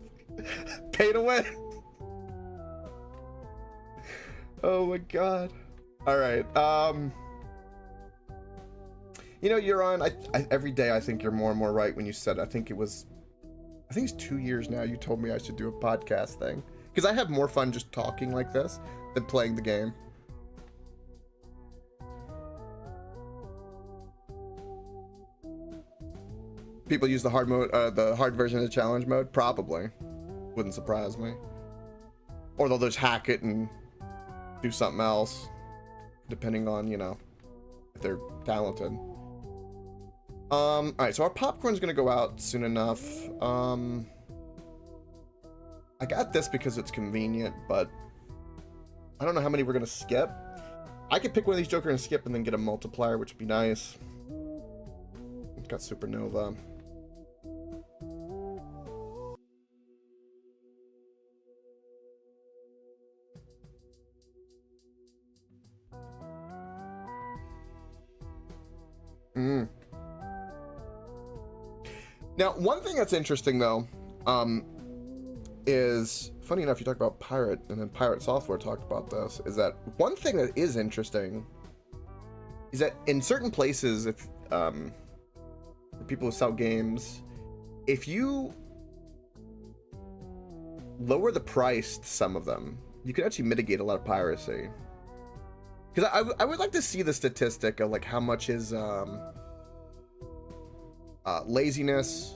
Speaker 1: Pay to win. Oh my god. All right. You know, you're on. I every day I think you're more and more right when you said. I think it's 2 years now. You told me I should do a podcast thing because I have more fun just talking like this than playing the game. People use the hard mode, the hard version of the challenge mode. Probably, wouldn't surprise me. Or they'll just hack it and do something else, depending on, you know, if they're talented. All right, so our popcorn's gonna go out soon enough. I got this because it's convenient, but I don't know how many we're gonna skip. I could pick one of these Joker and skip and then get a multiplier, which would be nice. It's got Supernova. Now, one thing that's interesting, though, is, funny enough, you talk about Pirate, and then Pirate Software talked about this, is that one thing that is interesting is that in certain places, if for people who sell games, if you lower the price to some of them, you can actually mitigate a lot of piracy. Because I would like to see the statistic of like how much is laziness,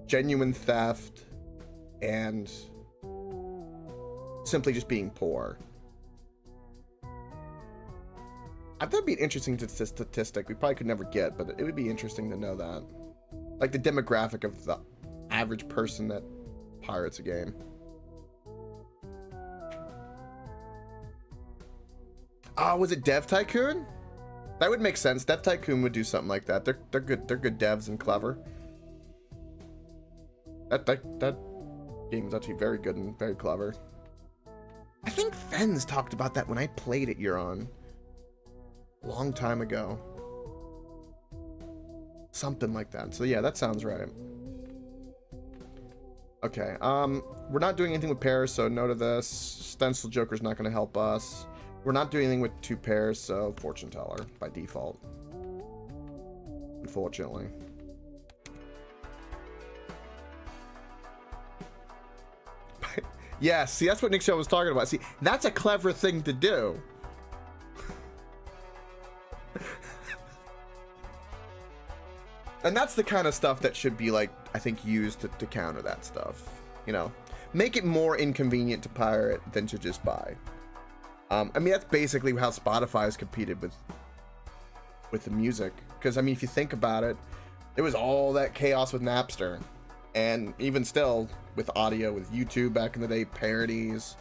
Speaker 1: genuine theft, and simply just being poor. I thought it'd be an interesting statistic we probably could never get, but it would be interesting to know that. Like the demographic of the average person that pirates a game. Was it Dev Tycoon? That would make sense. Dev Tycoon would do something like that. They're good. They're good devs and clever. That game is actually very good and very clever. I think Fens talked about that when I played at Euron a long time ago. Something like that. So yeah, that sounds right. Okay. We're not doing anything with pairs, so no to this. Stencil Joker's not going to help us. We're not doing anything with 2 pairs, so Fortune Teller by default. Unfortunately. Yeah, see, that's what Nick Show was talking about. See, that's a clever thing to do. And that's the kind of stuff that should be, like, I think, used to counter that stuff. You know? Make it more inconvenient to pirate than to just buy. I mean, that's basically how Spotify has competed with the music. Because, I mean, if you think about it, there was all that chaos with Napster. And even still, with audio, with YouTube back in the day, parodies,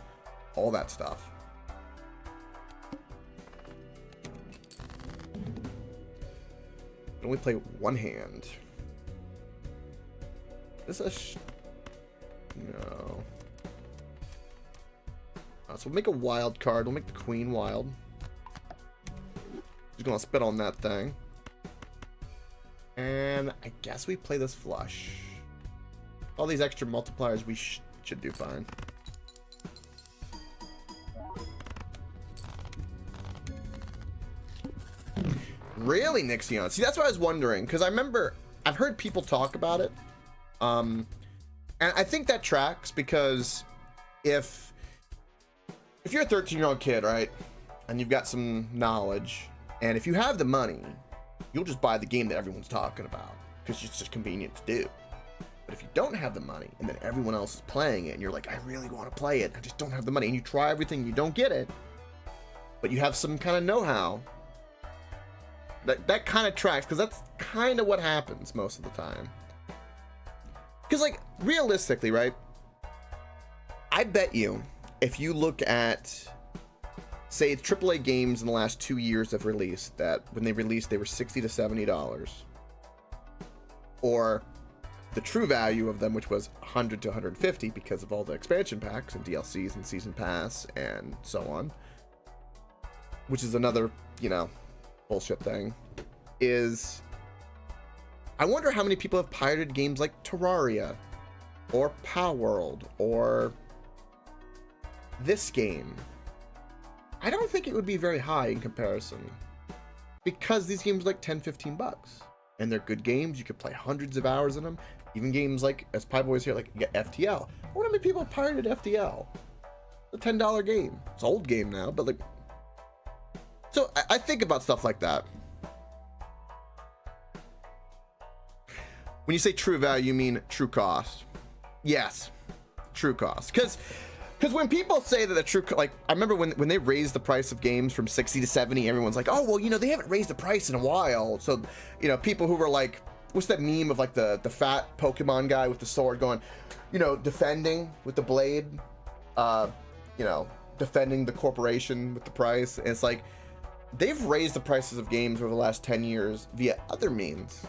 Speaker 1: all that stuff. Can only play one hand. Is this no. So we'll make a wild card. We'll make the queen wild. Just gonna spit on that thing. And I guess we play this flush. All these extra multipliers, we should do fine. Really, Nixion? See, that's what I was wondering, because I remember I've heard people talk about it. And I think that tracks, because if you're a 13-year-old kid, right, and you've got some knowledge, and if you have the money, you'll just buy the game that everyone's talking about, because it's just convenient to do. But if you don't have the money, and then everyone else is playing it, and you're like, I really want to play it, I just don't have the money, and you try everything, you don't get it, but you have some kind of know-how, that kind of tracks, because that's kind of what happens most of the time. Because, like, realistically, right, I bet you if you look at, say, AAA games in the last 2 years of release, that when they released, they were $60 to $70, or the true value of them, which was $100 to $150 because of all the expansion packs and DLCs and season pass and so on, which is another, you know, bullshit thing, is I wonder how many people have pirated games like Terraria or Power World or this game. I don't think it would be very high in comparison, because these games are like $10-15 and they're good games. You could play hundreds of hours in them. Even games like, as Pieboy's here, like, you get FTL. I wonder how many people have pirated FTL. It's a $10 game. It's an old game now, but like, so I think about stuff like that. When you say true value, you mean true cost. Yes, true cost. Because when people say that the true, like, I remember when they raised the price of games from 60 to 70, everyone's like, oh, well, you know, they haven't raised the price in a while. So, you know, people who were like, what's that meme of like the fat Pokemon guy with the sword going, you know, defending with the blade, you know, defending the corporation with the price. And it's like, they've raised the prices of games over the last 10 years via other means.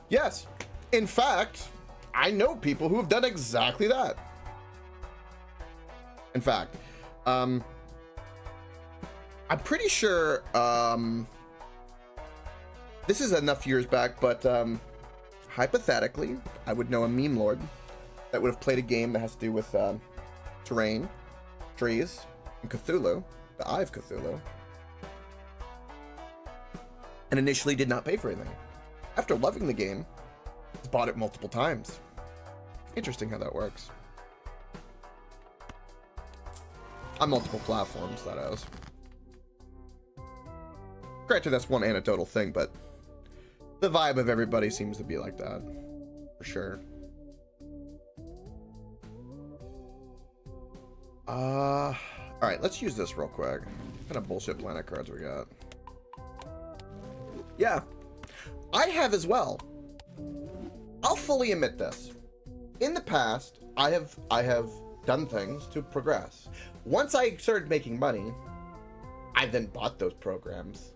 Speaker 1: Yes. In fact, I know people who have done exactly that. In fact, I'm pretty sure, this is enough years back, but hypothetically, I would know a meme lord that would have played a game that has to do with terrain, trees, and Cthulhu, the Eye of Cthulhu, and initially did not pay for anything. After loving the game, he's bought it multiple times. Interesting how that works. On multiple platforms, that is. Granted, that's one anecdotal thing, but the vibe of everybody seems to be like that, for sure. All right, let's use this real quick. What kind of bullshit planet cards we got? Yeah, I have as well. I'll fully admit this. In the past, I have done things to progress. Once I started making money, I then bought those programs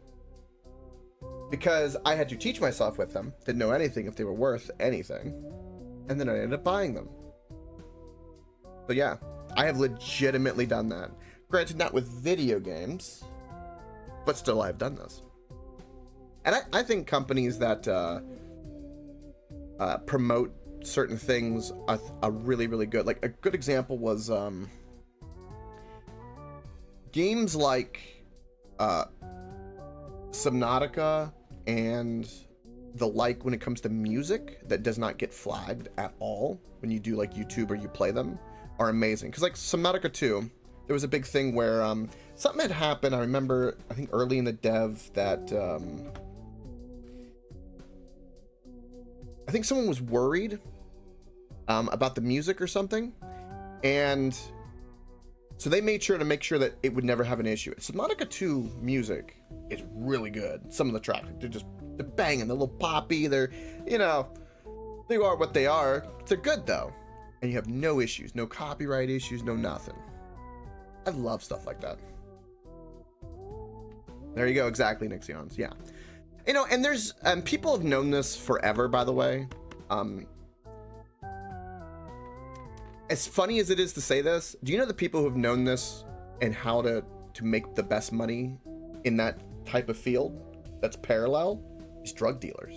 Speaker 1: because I had to teach myself with them, didn't know anything if they were worth anything, and then I ended up buying them. So yeah, I have legitimately done that. Granted, not with video games, but still I've done this. And I think companies that promote certain things are really, really good. Like, a good example was games like Subnautica and the like, when it comes to music that does not get flagged at all when you do like YouTube or you play them, are amazing. Because like Subnautica 2, there was a big thing where something had happened. I remember, I think early in the dev, that I think someone was worried about the music or something, and so they made sure that it would never have an issue. Subnautica 2 music is really good. Some of the tracks, they're banging, they're a little poppy, they're, you know, they are what they are. They're good though, and you have no issues, no copyright issues, no nothing. I love stuff like that. There you go, exactly, Nixions, yeah. You know, and there's people have known this forever, by the way. As funny as it is to say this, do you know the people who have known this and how to make the best money in that type of field that's parallel? These drug dealers.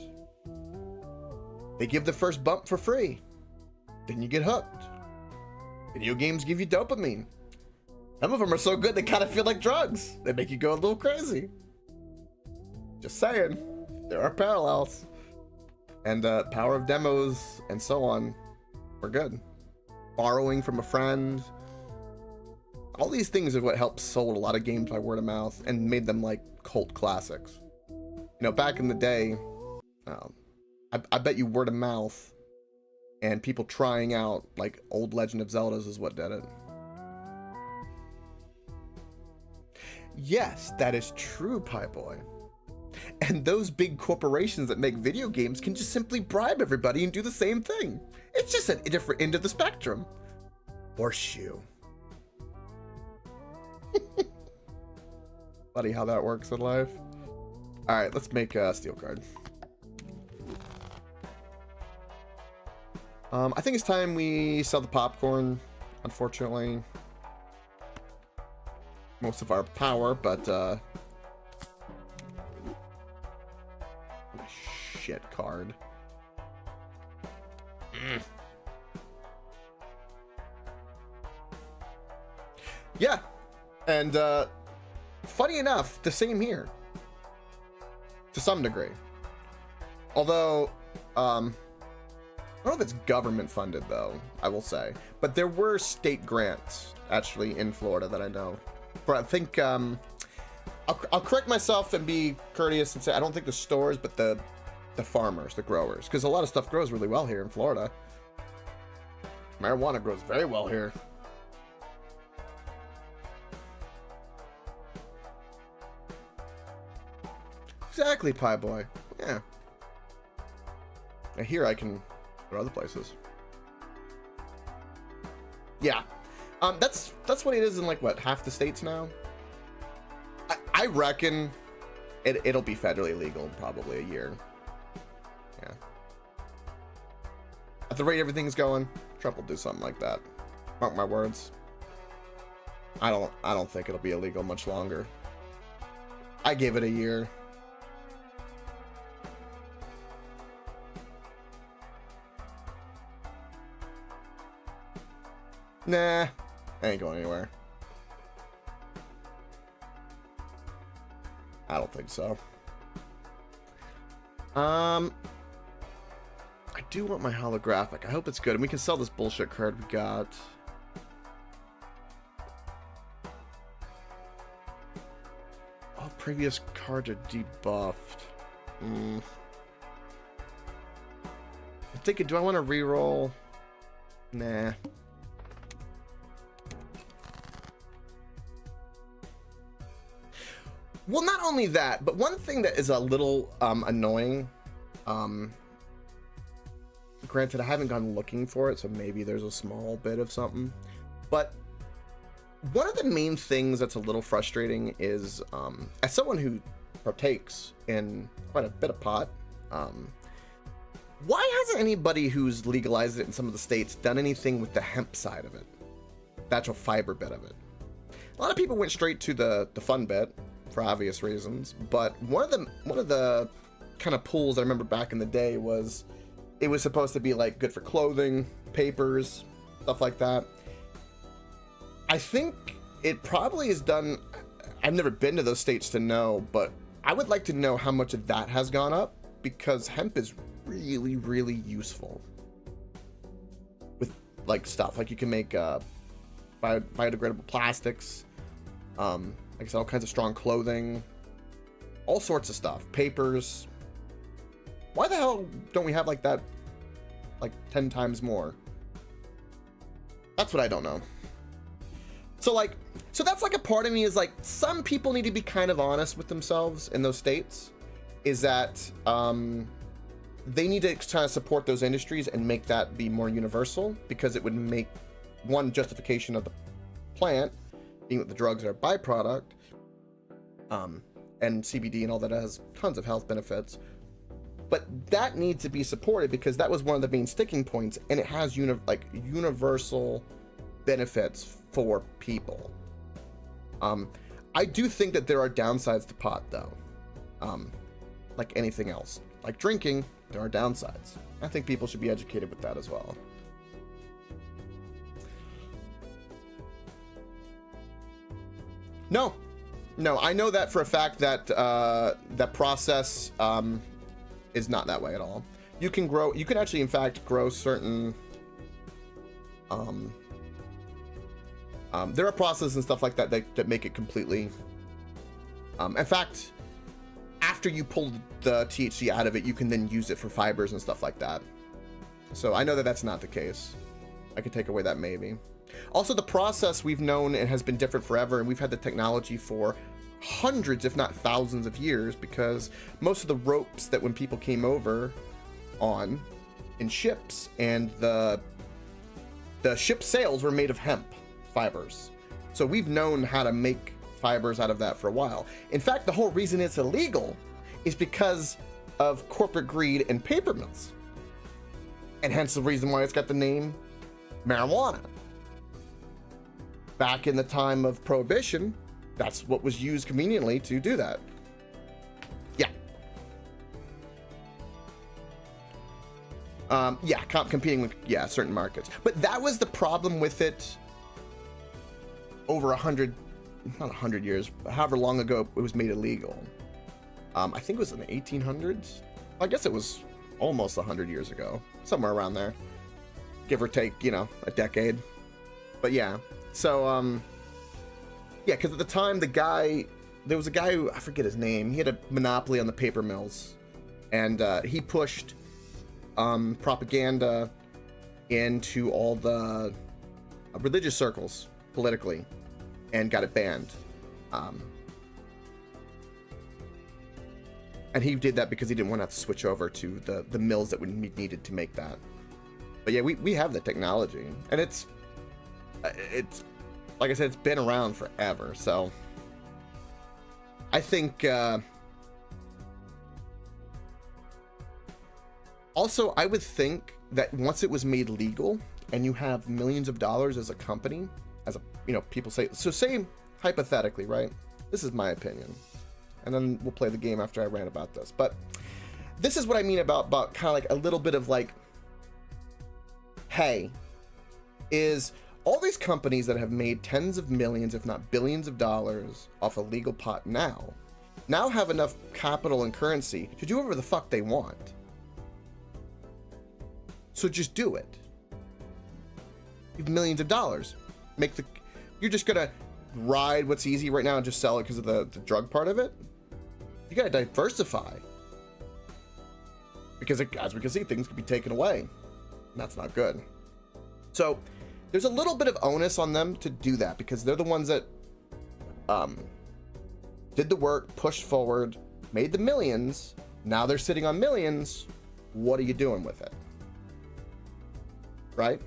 Speaker 1: They give the first bump for free, then you get hooked. Video games give you dopamine. Some of them are so good they kind of feel like drugs. They make you go a little crazy. Just saying, there are parallels. And power of demos and so on are good. Borrowing from a friend. All these things are what helped sold a lot of games by word of mouth and made them like cult classics. You know, back in the day, I bet you word of mouth and people trying out like old Legend of Zeldas is what did it. Yes, that is true, Pieboy. And And those big corporations that make video games can just simply bribe everybody and do the same thing. It's just a different end of the spectrum. Horseshoe. Funny how that works in life. All right, let's make a steel card. I think it's time we sell the popcorn. Unfortunately, most of our power, but shit card. Yeah, and funny enough, the same here to some degree. Although, I don't know if it's government funded though, I will say, but there were state grants actually in Florida that I know. But I think I'll correct myself and be courteous and say I don't think the stores, but the farmers, the growers, because a lot of stuff grows really well here in Florida. Marijuana grows very well here. Exactly, Pie Boy. Yeah. Now here I can go to other places. Yeah. That's what it is in like what, half the states now? I reckon it'll be federally legal in probably a year. Yeah. At the rate everything's going, Trump will do something like that. Mark my words. I don't think it'll be illegal much longer. I give it a year. Nah, I ain't going anywhere. I don't think so. I do want my holographic. I hope it's good. And we can sell this bullshit card we got. All previous cards are debuffed. I'm thinking, do I want to reroll? Nah. Well, not only that, but one thing that is a little annoying, granted, I haven't gone looking for it, so maybe there's a small bit of something, but one of the main things that's a little frustrating is, as someone who partakes in quite a bit of pot, why hasn't anybody who's legalized it in some of the states done anything with the hemp side of it, the actual fiber bit of it? A lot of people went straight to the fun bit, for obvious reasons, but one of the kind of pools I remember back in the day was it was supposed to be like good for clothing, papers, stuff like that. I think it probably is done. I've never been to those states to know, but I would like to know how much of that has gone up, because hemp is really, really useful with like stuff like you can make biodegradable plastics, like I said, all kinds of strong clothing, all sorts of stuff, papers. Why the hell don't we have like that, like 10 times more? That's what I don't know. So that's like a part of me is like, some people need to be kind of honest with themselves in those states, is that they need to kind of support those industries and make that be more universal, because it would make one justification of the plant, being that the drugs are a byproduct, and CBD and all that has tons of health benefits, but that needs to be supported because that was one of the main sticking points, and it has universal benefits for people. I do think that there are downsides to pot though, like anything else, like drinking, there are downsides. I think people should be educated with that as well. No, I know that for a fact that that process is not that way at all. You can actually in fact grow certain there are processes and stuff like that that make it completely in fact, after you pull the THC out of it, you can then use it for fibers and stuff like that. So I know that that's not the case. I could take away that maybe. Also, the process we've known, it has been different forever, and we've had the technology for hundreds, if not thousands of years, because most of the ropes that when people came over on in ships and the ship sails were made of hemp fibers. So we've known how to make fibers out of that for a while. In fact, the whole reason it's illegal is because of corporate greed and paper mills. And hence the reason why it's got the name marijuana. Back in the time of Prohibition, that's what was used conveniently to do that. Yeah. Competing with, certain markets. But that was the problem with it over 100, not 100 years, however long ago it was made illegal. I think it was in the 1800s. I guess it was almost 100 years ago, somewhere around there, give or take, a decade. But yeah, so because at the time there was a guy who, I forget his name, he had a monopoly on the paper mills, and he pushed propaganda into all the religious circles politically and got it banned. And he did that because he didn't want to have to switch over to the mills that would be needed to make that. But yeah, we have the technology, and it's like I said, it's been around forever. So I think also I would think that once it was made legal and you have millions of dollars as a company, as a people say, so say hypothetically, right? This is my opinion. And then we'll play the game after I rant about this. But this is what I mean about kind of like a little bit of like, hey, is all these companies that have made tens of millions, if not billions of dollars off a legal pot now have enough capital and currency to do whatever the fuck they want. So just do it. You have millions of dollars. You're just gonna ride what's easy right now and just sell it because of the drug part of it? You gotta diversify, because as we can see, things could be taken away, and that's not good. So there's a little bit of onus on them to do that, because they're the ones that did the work, pushed forward, made the millions. Now they're sitting on millions. What are you doing with it? Right?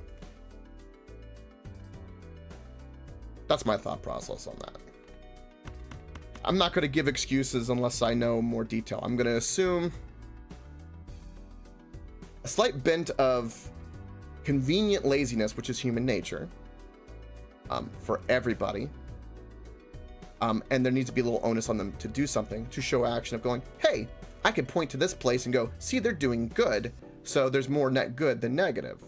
Speaker 1: That's my thought process on that. I'm not going to give excuses unless I know more detail. I'm going to assume a slight bent of convenient laziness, which is human nature, for everybody. And there needs to be a little onus on them to do something, to show action of going, hey, I can point to this place and go, see, they're doing good. So there's more net good than negative.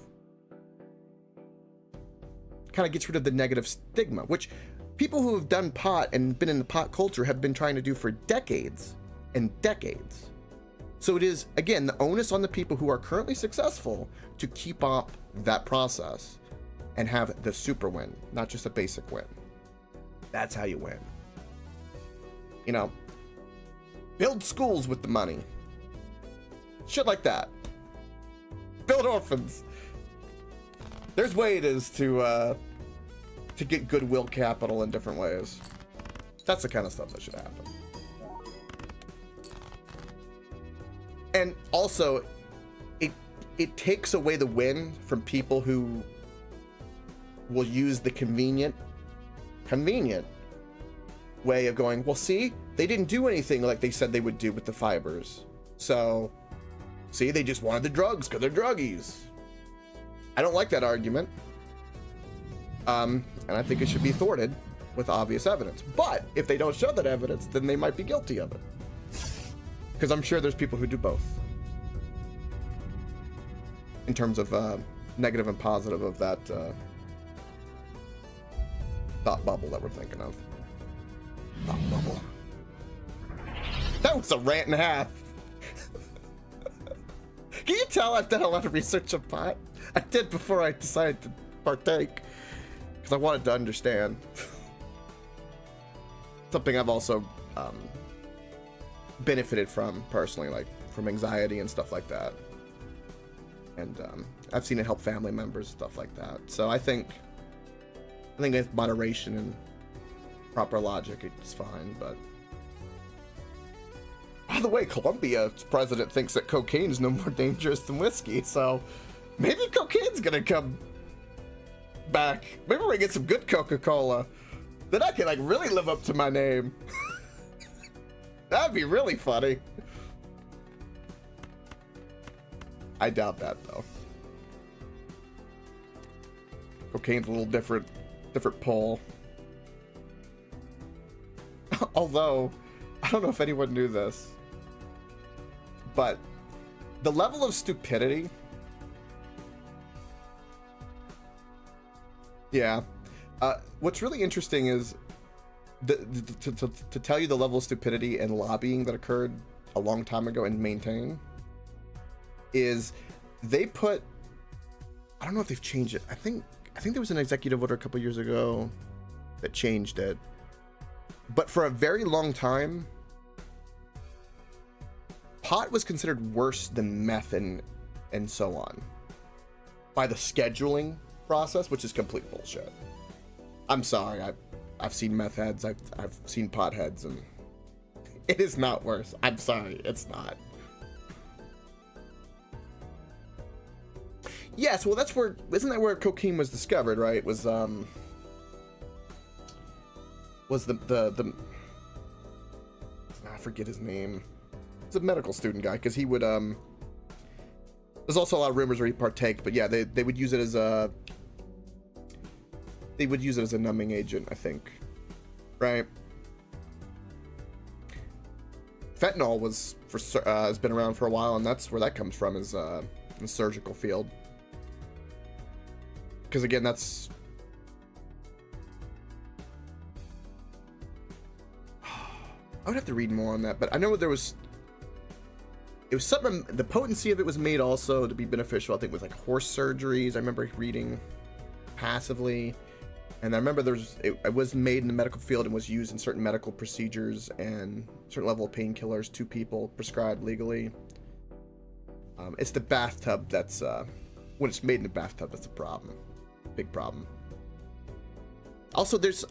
Speaker 1: Kind of gets rid of the negative stigma, which people who have done pot and been in the pot culture have been trying to do for decades and decades. So it is, again, the onus on the people who are currently successful to keep up that process and have the super win, not just a basic win. That's how you win. Build schools with the money. Shit like that. Build orphans. There's ways to get goodwill capital in different ways. That's the kind of stuff that should happen. And also, it takes away the win from people who will use the convenient way of going, well, see, they didn't do anything like they said they would do with the fibers. So, see, they just wanted the drugs because they're druggies. I don't like that argument. And I think it should be thwarted with obvious evidence. But if they don't show that evidence, then they might be guilty of it. Because I'm sure there's people who do both. In terms of negative and positive of that thought bubble that we're thinking of. Thought bubble. That was a rant and a half. Can you tell I've done a lot of research on pot? I did before I decided to partake, because I wanted to understand. Something I've also benefited from personally, like from anxiety and stuff like that. And I've seen it help family members, stuff like that. So I think with moderation and proper logic, it's fine. But By the way, Colombia's president thinks that cocaine is no more dangerous than whiskey, so maybe cocaine's gonna come back. Maybe we're gonna get some good Coca-Cola. Then I can like really live up to my name. That'd be really funny. I doubt that though. Cocaine's a little different pull. Although, I don't know if anyone knew this, but the level of stupidity. Yeah. What's really interesting is to tell you the level of stupidity and lobbying that occurred a long time ago and maintain is they put, I don't know if they've changed it. I think there was an executive order a couple years ago that changed it. But for a very long time, pot was considered worse than meth and so on by the scheduling process, which is complete bullshit. I'm sorry, I've seen meth heads, I've seen pot heads, and it is not worse. I'm sorry, it's not. Yes, well that's where, isn't that where cocaine was discovered, right? Was the I forget his name. He's a medical student guy, because he would there's also a lot of rumors where he partaked, but yeah, they would use it as a numbing agent, I think. Right? Fentanyl has been around for a while, and that's where that comes from, is in the surgical field. Because again, that's I would have to read more on that, but I know it was something, the potency of it was made also to be beneficial, I think, with like horse surgeries. I remember reading passively, and I remember it was made in the medical field and was used in certain medical procedures and certain level of painkillers to people prescribed legally. It's the bathtub that's when it's made in the bathtub that's a problem, big problem. Also, there's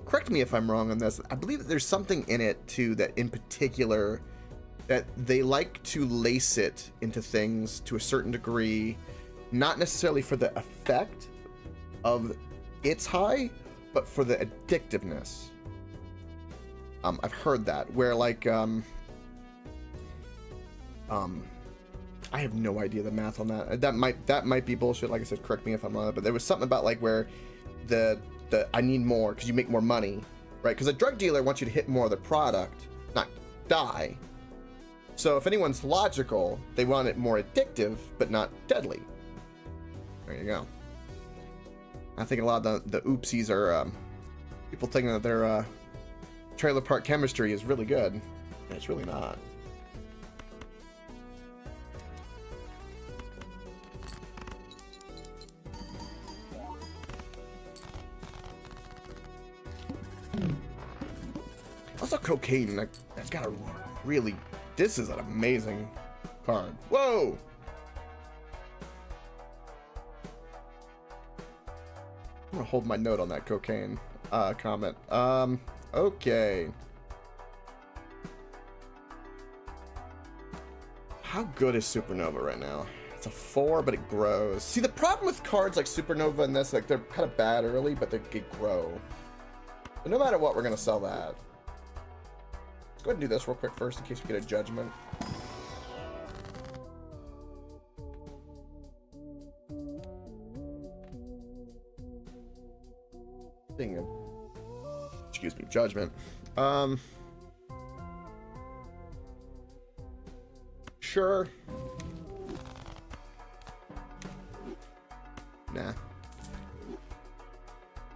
Speaker 1: correct me if I'm wrong on this, I believe that there's something in it too that in particular that they like to lace it into things to a certain degree, not necessarily for the effect of its high, but for the addictiveness. I've heard that where like I have no idea the math on that. That might be bullshit. Like I said, correct me if I'm wrong, but there was something about like where the I need more because you make more money, right? Because a drug dealer wants you to hit more of the product, not die. So if anyone's logical, they want it more addictive, but not deadly. There you go. I think a lot of the oopsies are people thinking that their trailer park chemistry is really good, and it's really not. Also, cocaine, that's got a really, this is an amazing card. Whoa! I'm gonna hold my note on that cocaine comment. Okay. How good is Supernova right now? It's a 4, but it grows. See, the problem with cards like Supernova and this, like, they're kind of bad early, but they grow. But no matter what, we're gonna sell that. Let's go ahead and do this real quick first in case we get a judgment. Excuse me, judgment. Sure. Nah.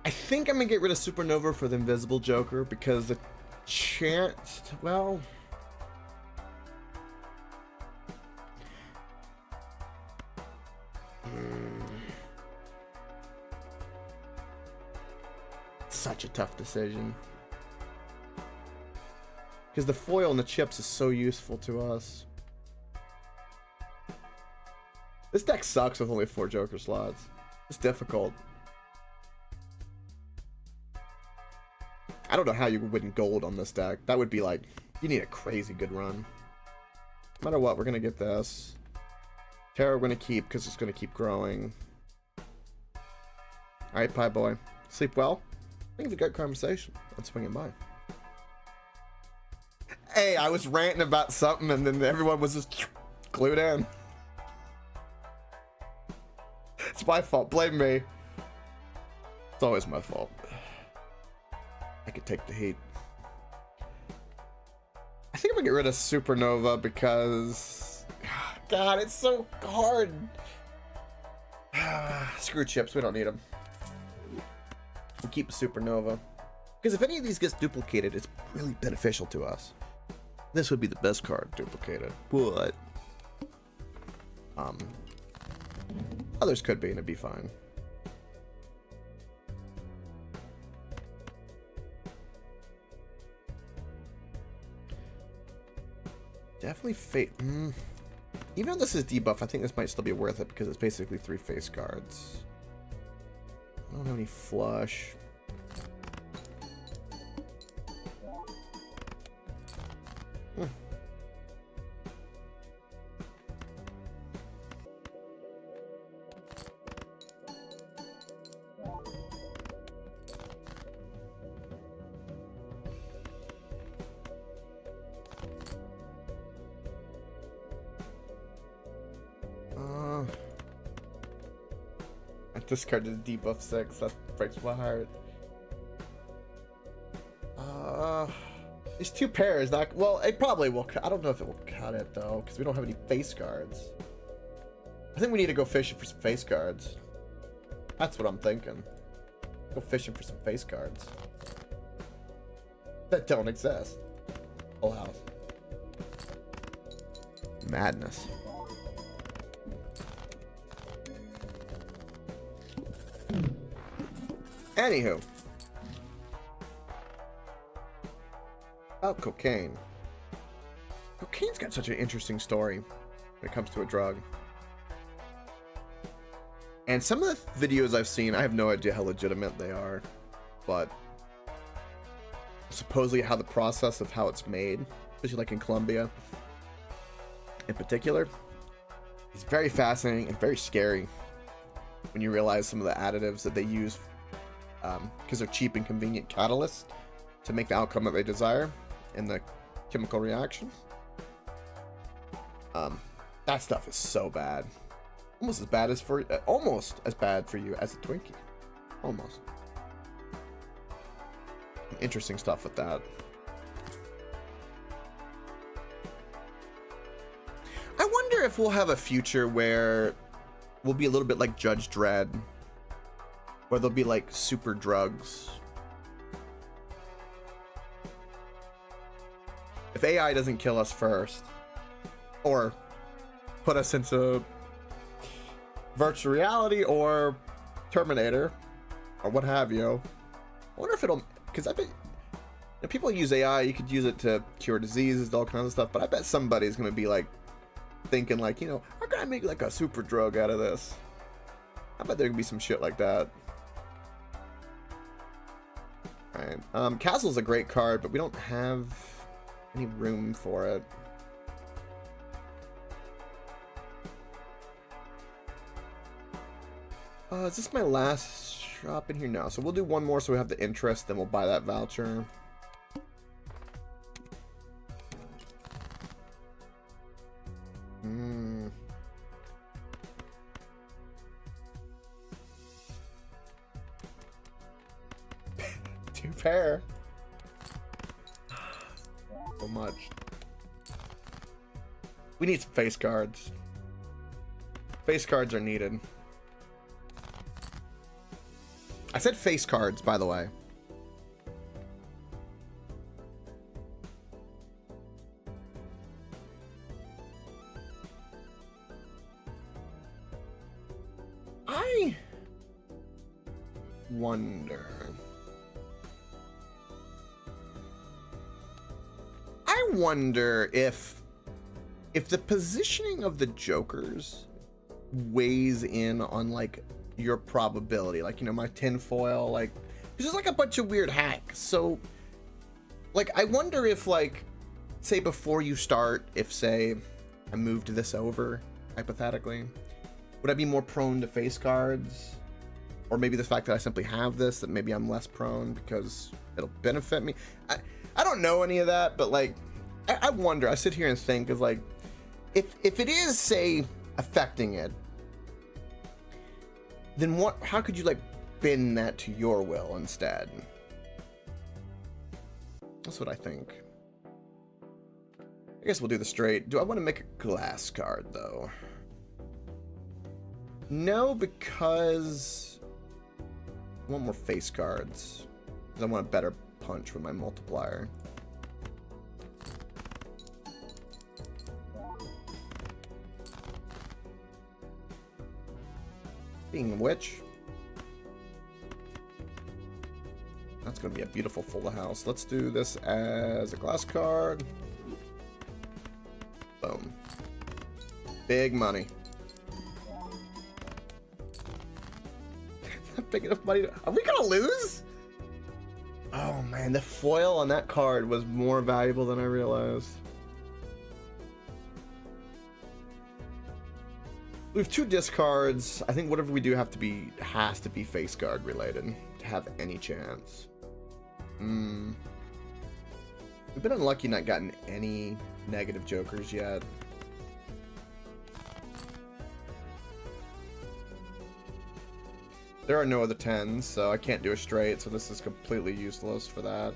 Speaker 1: I think I'm gonna get rid of Supernova for the Invisible Joker because the chance to, well, such a tough decision because the foil and the chips is so useful to us. This deck sucks with only 4 Joker slots. It's difficult. I don't know how you would win gold on this deck. That would be like You need a crazy good run. No matter what, we're gonna get this. Terror we're gonna keep because it's gonna keep growing. Alright, Pie Boy. Sleep well. I think it's a great conversation. Let's swing it by. Hey, I was ranting about something and then everyone was just glued in. It's my fault. Blame me. It's always my fault. I could take the heat. I think I'm gonna get rid of Supernova because... God, it's so hard. Screw chips. We don't need them. We'll keep Supernova. Because if any of these gets duplicated, it's really beneficial to us. This would be the best card duplicated. But... others could be and it'd be fine. Definitely fate. Even though this is debuff, I think this might still be worth it because it's basically 3 face cards. I don't have any flush. I discarded the debuff 6. That breaks my heart. These 2 pairs, not well. It probably will. I don't know if it will cut it though, because we don't have any face cards. I think we need to go fishing for some face cards. That's what I'm thinking. Go fishing for some face cards that don't exist. Full house. Madness. Anywho. About cocaine. Cocaine's got such an interesting story when it comes to a drug. And some of the videos I've seen, I have no idea how legitimate they are, but supposedly how the process of how it's made, especially like in Colombia in particular, is very fascinating and very scary when you realize some of the additives that they use because they're cheap and convenient catalysts to make the outcome that they desire in the chemical reaction. That stuff is so bad. Almost as bad for you as a Twinkie. Almost. Interesting stuff with that. I wonder if we'll have a future where we'll be a little bit like Judge Dredd, where there'll be like super drugs. If AI doesn't kill us first, or put us into virtual reality or Terminator, or what have you. I wonder if it'll, because I bet people use AI, you could use it to cure diseases, all kinds of stuff, but I bet somebody's going to be like, thinking like, you know, how can I make like a super drug out of this? I bet there could be some shit like that. Alright, Castle's a great card, but we don't have any room for it. Is this my last shop in here? No, so we'll do one more so we have the interest, then we'll buy that voucher. Two pair. So much. We need some face cards. Face cards are needed. I said face cards, by the way. I wonder. I wonder if the positioning of the jokers weighs in on like your probability, like, you know, my tinfoil, like, there's just like a bunch of weird hacks. So like, I wonder if like say before you start, if say I moved this over, hypothetically, would I be more prone to face cards? Or maybe the fact that I simply have this, that maybe I'm less prone because it'll benefit me. I don't know any of that, but like, I wonder, I sit here and think of like, if it is, say, affecting it, then how could you like bend that to your will instead? That's what I think. I guess we'll do the straight. Do I want to make a glass card though? No, because I want more face cards. Because I want a better punch with my multiplier. Being which, that's going to be a beautiful full house. Let's do this as a glass card. Boom. Big money. Not big enough money. Are we going to lose? Oh man, the foil on that card was more valuable than I realized. We have 2 discards. I think whatever we do has to be face guard related to have any chance. We've been unlucky not gotten any negative jokers yet. There are no other 10s, so I can't do a straight, so this is completely useless for that.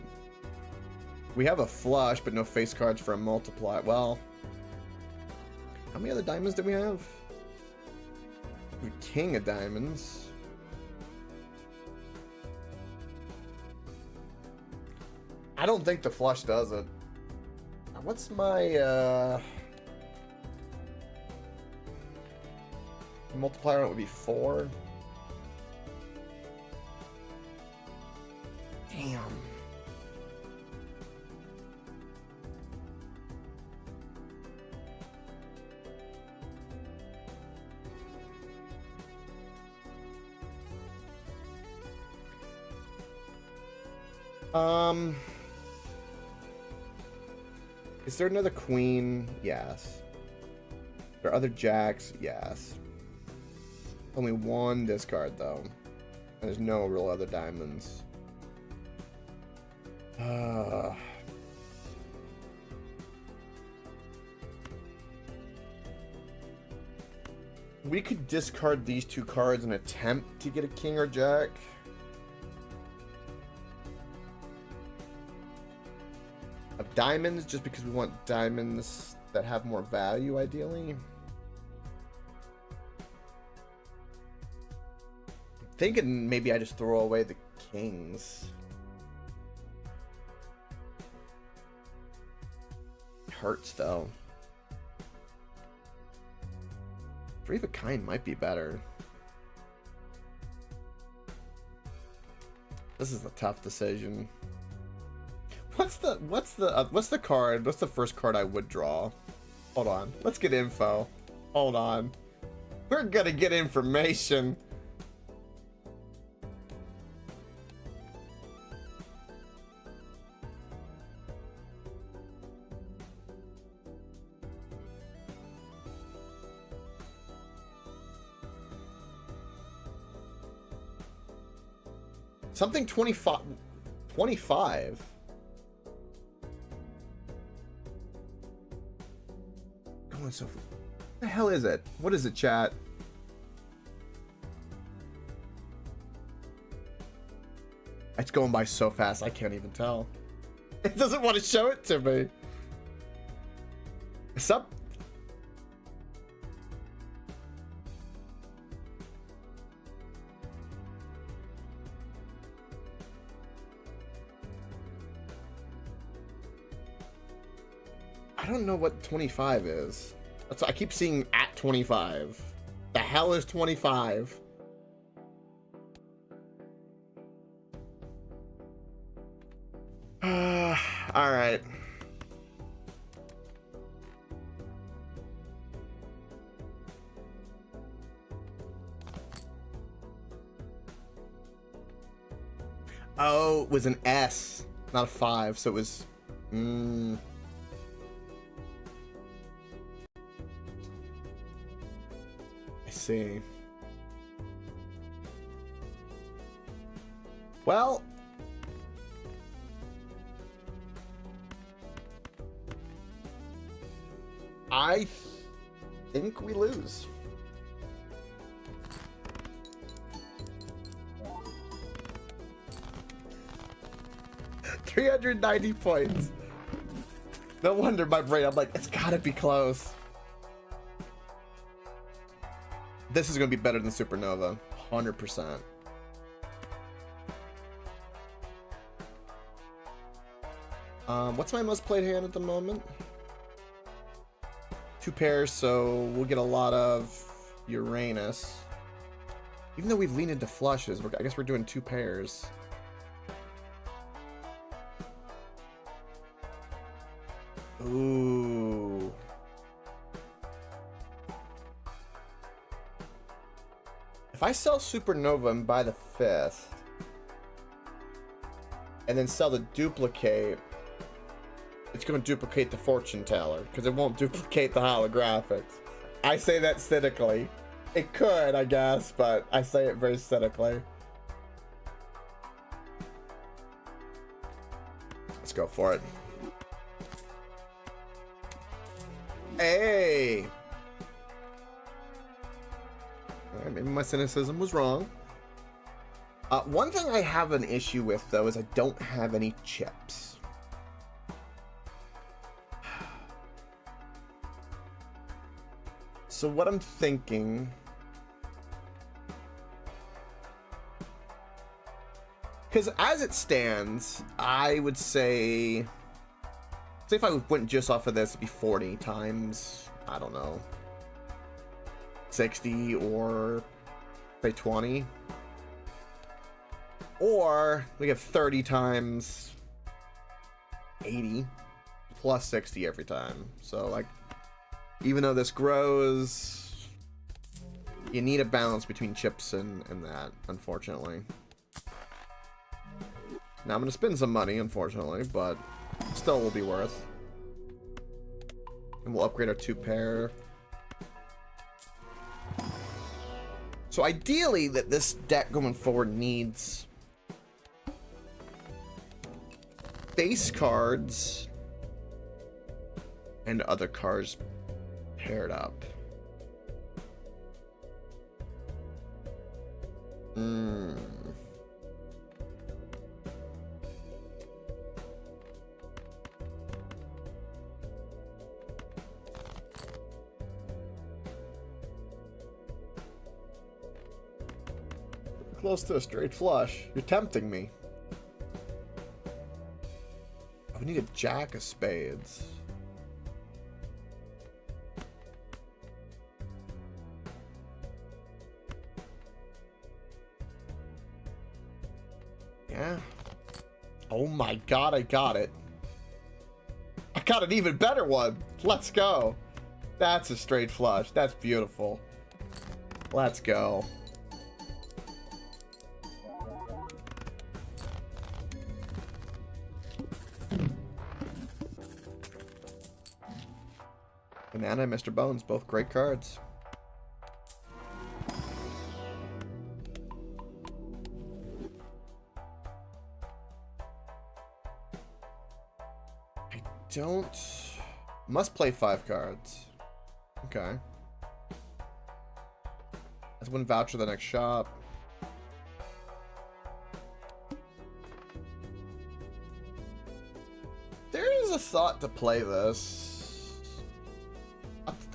Speaker 1: We have a flush, but no face cards for a multiply. Well, how many other diamonds do we have? We have king of diamonds. I don't think the flush does it. What's my multiplier on it would be 4. Damn. Is there another queen? Yes. There are other jacks? Yes. Only 1 discard though. And there's no real other diamonds. We could discard these 2 cards and attempt to get a king or jack. Of diamonds, just because we want diamonds that have more value, ideally. I'm thinking maybe I just throw away the kings. It hurts, though. 3 of a kind might be better. This is a tough decision. What's the card? What's the first card I would draw? Hold on. Let's get info. Hold on. We're gonna get information. Something 25. 25. Going so. What the hell is it? What is it, chat? It's going by so fast, I can't even tell. It doesn't want to show it to me. Sup? I don't know what 25 is. That's, I keep seeing at 25. The hell is 25? All right. Oh, it was an S, not a 5, so it was... see. Well, I think we lose. $390 points. No wonder my brain, I'm like, it's gotta be close. This is gonna be better than Supernova, 100%. What's my most played hand at the moment? 2 pairs, so we'll get a lot of Uranus. Even though we've leaned into flushes, I guess we're doing 2 pairs. Ooh. If I sell Supernova and buy the 5th, and then sell the duplicate, it's going to duplicate the fortune teller because it won't duplicate the holographics. I say that cynically. It could, I guess, but I say it very cynically. Let's go for it. Hey! Alright, maybe my cynicism was wrong. One thing I have an issue with, though, is I don't have any chips. So what I'm thinking... Because as it stands, I would say... Say if I went just off of this, it'd be 40 times, I don't know, 60 or say 20. Or we have 30 times 80 plus 60 every time. So like, even though this grows, you need a balance between chips and that, unfortunately. Now I'm gonna spend some money, unfortunately, but still will be worth. And we'll upgrade our 2 pair. So ideally that this deck going forward needs face cards and other cards paired up. Close to a straight flush. You're tempting me. I need a jack of spades. Yeah. Oh my god, I got it. I got an even better one. Let's go. That's a straight flush. That's beautiful. Let's go. Banana and Mr. Bones, both great cards. I don't... Must play 5 cards. Okay. That's 1 voucher the next shop. There is a thought to play this.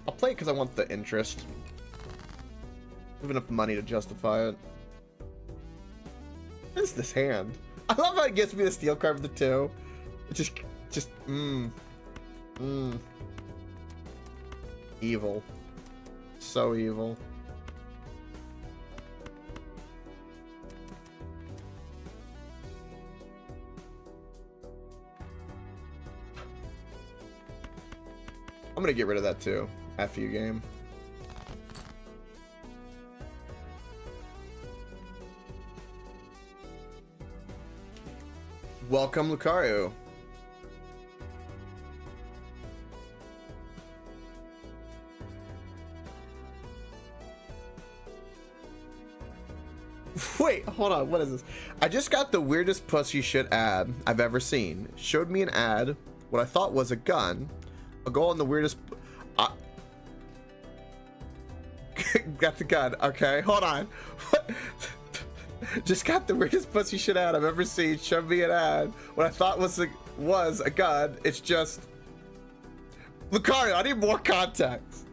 Speaker 1: I'll play it because I want the interest. I have enough money to justify it. What is this hand? I love how it gives me the steel card with the 2. It just, evil. So evil. I'm gonna get rid of that too. F you, game. Welcome, Lucario. Wait, hold on. What is this? I just got the weirdest pussy shit ad I've ever seen. Showed me an ad, what I thought was a gun. A goal on the weirdest. Got the gun. Okay, hold on. What? Just got the weirdest pussy shit ad I've ever seen. Showed me an ad. What I thought was a gun. It's just. Lucario, I need more context.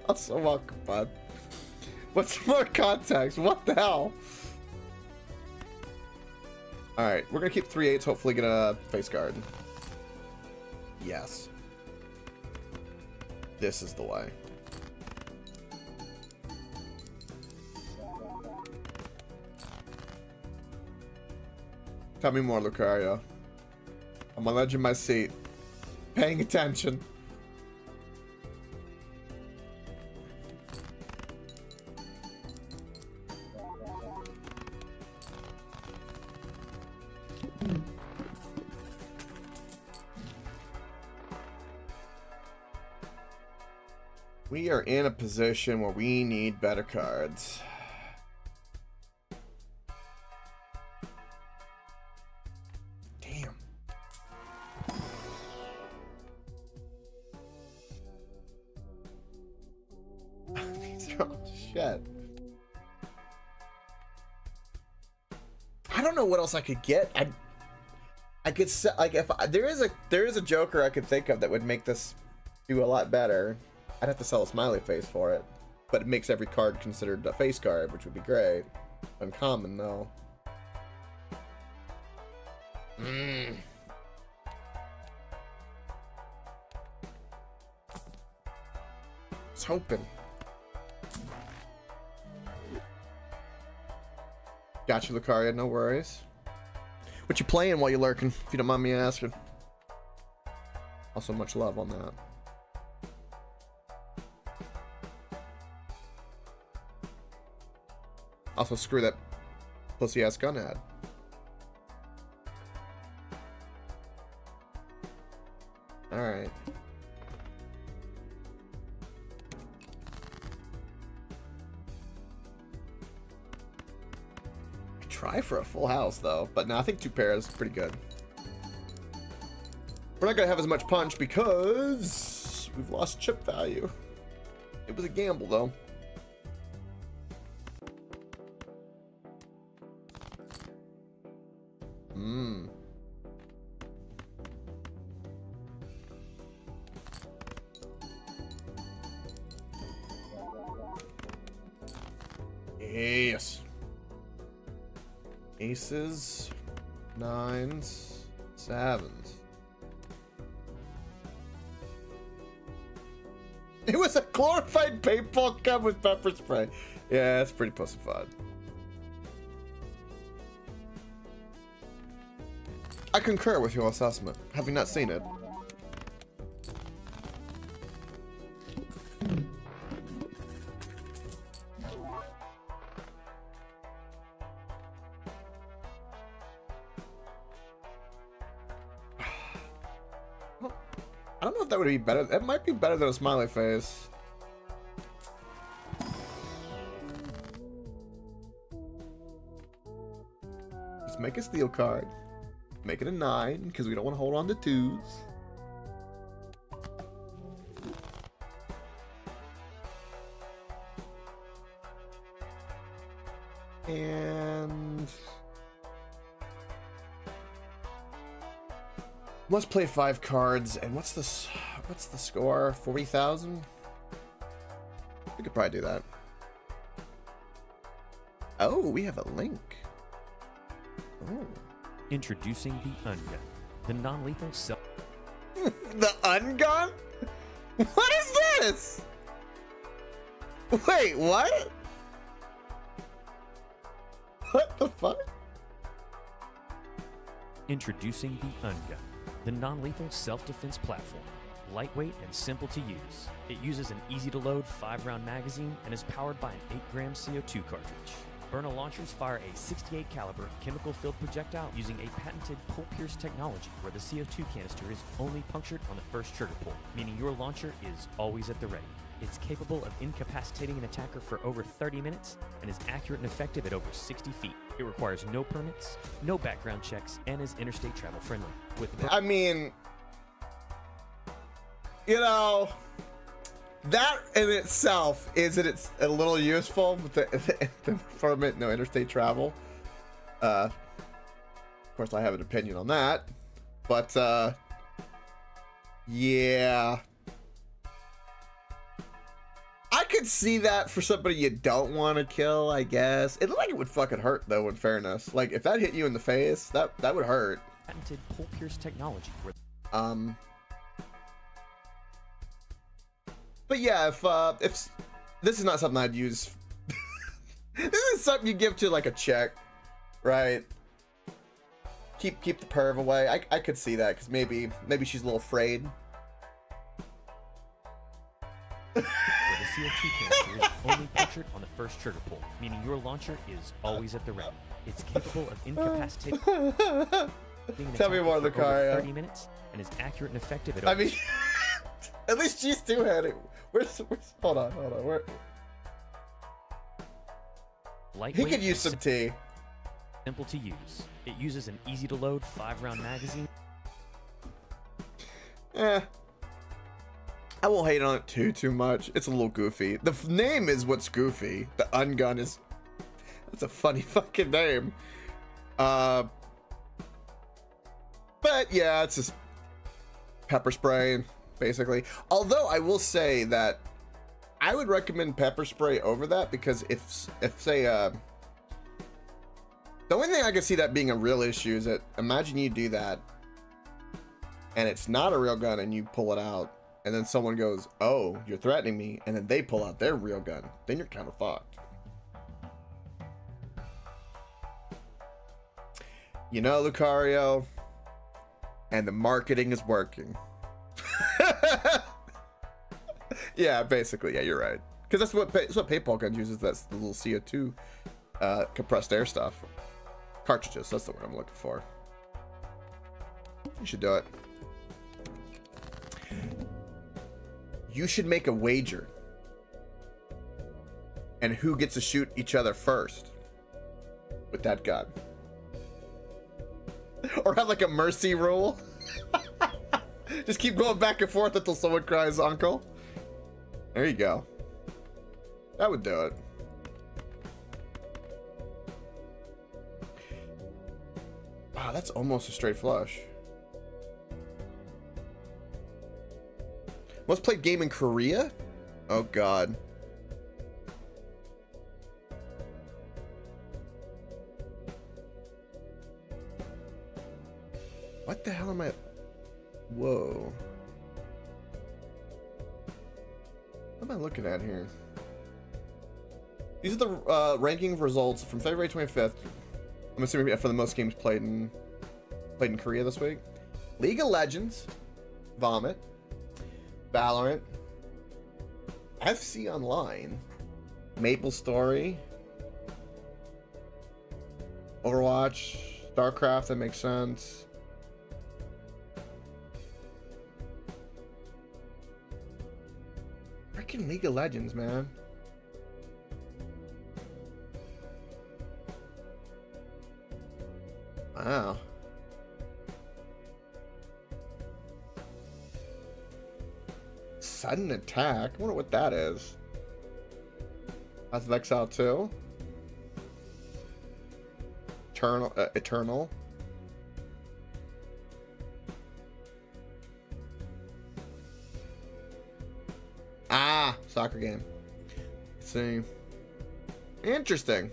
Speaker 1: Also welcome, bud. What's more context? What the hell? Alright, we're gonna keep 3/8, hopefully get a face guard. Yes. This is the way. Tell me more, Lucario. I'm on the edge of my seat. Paying attention. We are in a position where we need better cards. Damn. These are all shit. I don't know what else I could get. I could say, like, if there is a Joker I could think of that would make this do a lot better. I'd have to sell a smiley face for it, but it makes every card considered a face card, which would be great. Uncommon, though. I was hoping. Gotcha, Lucario, no worries. What you playing while you lurking, if you don't mind me asking? Also, much love on that. Also, screw that pussy-ass gun ad. Alright. Try for a full house, though. But no, I think 2 pairs is pretty good. We're not going to have as much punch because we've lost chip value. It was a gamble, though. Yes. Aces, 9s, 7s. It was a glorified paintball gun with pepper spray. Yeah, that's pretty pussified. I concur with your assessment, having not seen it. I don't know if that would be better. It might be better than a smiley face. Just make a steel card. Make it a 9, because we don't want to hold on to 2s. And let's play 5 cards. And what's the score? 40,000? We could probably do that. Oh, we have a link. Oh.
Speaker 2: Introducing the Ungun, the non-lethal self.
Speaker 1: The Ungun? What is this? Wait, what? What the fuck?
Speaker 2: Introducing the Ungun, the non-lethal self-defense platform. Lightweight and simple to use. It uses an easy-to-load 5-round magazine and is powered by an 8-gram CO2 cartridge. Byrna launchers fire a 68 caliber chemical-filled projectile using a patented pull-pierce technology where the CO2 canister is only punctured on the first trigger pull, meaning your launcher is always at the ready. It's capable of incapacitating an attacker for over 30 minutes and is accurate and effective at over 60 feet. It requires no permits, no background checks, and is interstate travel friendly.
Speaker 1: I mean, you know, that in itself it's a little useful with the permit, no interstate travel. Of course, I have an opinion on that, but yeah. I could see that for somebody you don't want to kill, I guess. It looked like it would fucking hurt, though, in fairness. Like, if that hit you in the face, that would hurt.
Speaker 2: Patented pole pierce technology.
Speaker 1: But yeah, if this is not something I'd use. This is something you give to, like, a chick, right? Keep the perv away. I could see that, because maybe she's a little afraid.
Speaker 2: Where the CO2 canister is only pictured on the first trigger pull, meaning your launcher is always at the ready. It's capable of incapacitating
Speaker 1: Tell me more, Lucario.
Speaker 2: 30 minutes and is accurate and effective at
Speaker 1: I mean, at least she's two-handed. Where's hold on. Where? He could use some tea.
Speaker 2: Simple to use. It uses an easy-to-load 5-round magazine.
Speaker 1: I won't hate on it too much. It's a little goofy. The name is what's goofy. The Ungun is... That's a funny fucking name. But yeah, it's just pepper spray, basically. Although I will say that I would recommend pepper spray over that, because if say the only thing I can see that being a real issue is that imagine you do that and it's not a real gun and you pull it out. And then someone goes, oh, you're threatening me. And then they pull out their real gun. Then you're kind of fucked. You know, Lucario. And the marketing is working. Yeah, basically. Yeah, you're right. Because that's what paintball guns uses. That's the little CO2 compressed air stuff. Cartridges. That's the word I'm looking for. You should do it. You should make a wager. And who gets to shoot each other first with that gun. Or have like a mercy rule. Just keep going back and forth until someone cries uncle. There you go. That would do it. Wow, that's almost a straight flush. Most played game in Korea? Oh god. What the hell am I? Whoa. What am I looking at here? These are the ranking results from February 25th. I'm assuming for the most games played in Korea this week. League of Legends, Vomit, Valorant, FC Online, Maple Story, Overwatch, StarCraft, that makes sense. Freaking League of Legends, man. Wow. Sudden attack? I wonder what that is. That's Exile 2. Eternal. Ah, soccer game. Let's see. Interesting.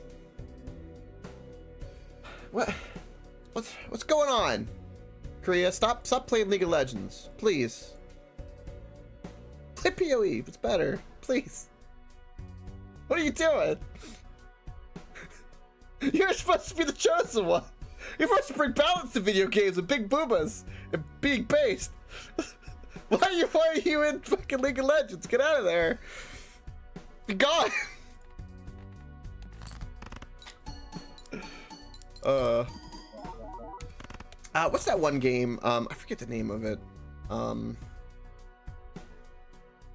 Speaker 1: What's going on? Korea, stop playing League of Legends, please. Play PoE, it's better, please. What are you doing? You're supposed to be the chosen one. You're supposed to bring balance to video games with big boobas and being based. Why are you in fucking League of Legends? Get out of there. Be gone. What's that one game? I forget the name of it.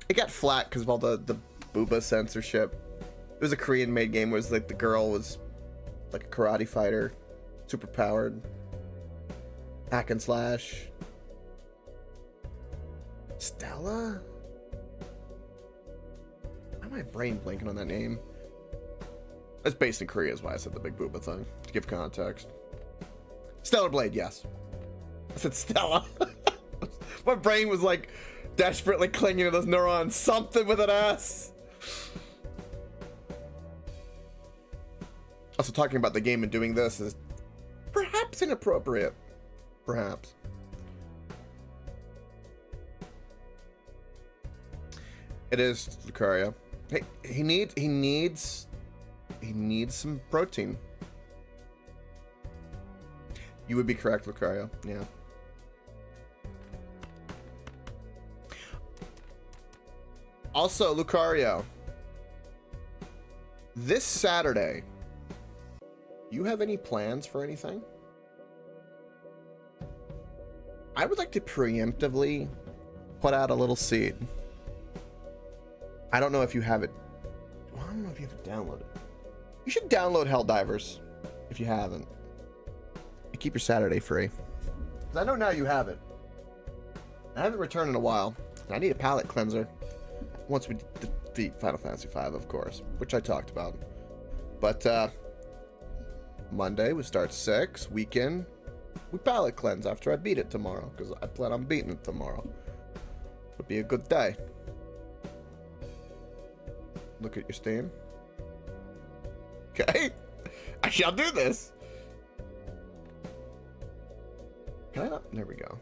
Speaker 1: it got flat because of all the booba censorship. It was a Korean-made game where it was like the girl was like a karate fighter, super powered, hack and slash. Stella? Why am I brain blanking on that name? It's based in Korea is why I said the big booba thing, to give context. Stellar Blade, yes. I said Stella. My brain was like desperately clinging to those neurons. Something with an S. Also, talking about the game and doing this is perhaps inappropriate. Perhaps. It is Lucario. Hey, he needs some protein. You would be correct, Lucario. Yeah. Also, Lucario, this Saturday, you have any plans for anything? I would like to preemptively put out a little seed. I don't know if you have it. Well, I don't know if you have it downloaded. You should download Helldivers if you haven't. You keep your Saturday free. Because I know now you have it. I haven't returned in a while. And I need a palate cleanser. Once we defeat Final Fantasy V, of course. Which I talked about. But, Monday, we start 6. Weekend, we palate cleanse after I beat it tomorrow. Because I plan on beating it tomorrow. Would be a good day. Look at your Steam. Okay. I shall do this. Can I not? There we go.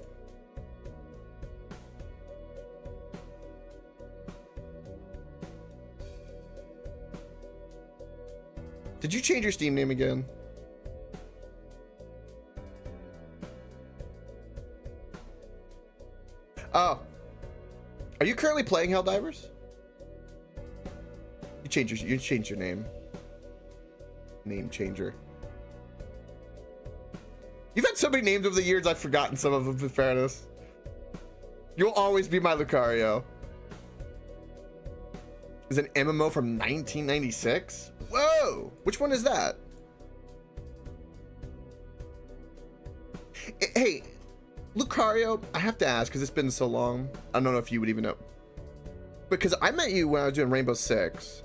Speaker 1: Did you change your Steam name again? Oh. Are you currently playing Helldivers? You changed your name. Name changer. You've had so many names over the years, I've forgotten some of them, in fairness. You'll always be my Lucario. Is an MMO from 1996? Whoa! Which one is that? Hey, Lucario, I have to ask, because it's been so long. I don't know if you would even know. Because I met you when I was doing Rainbow Six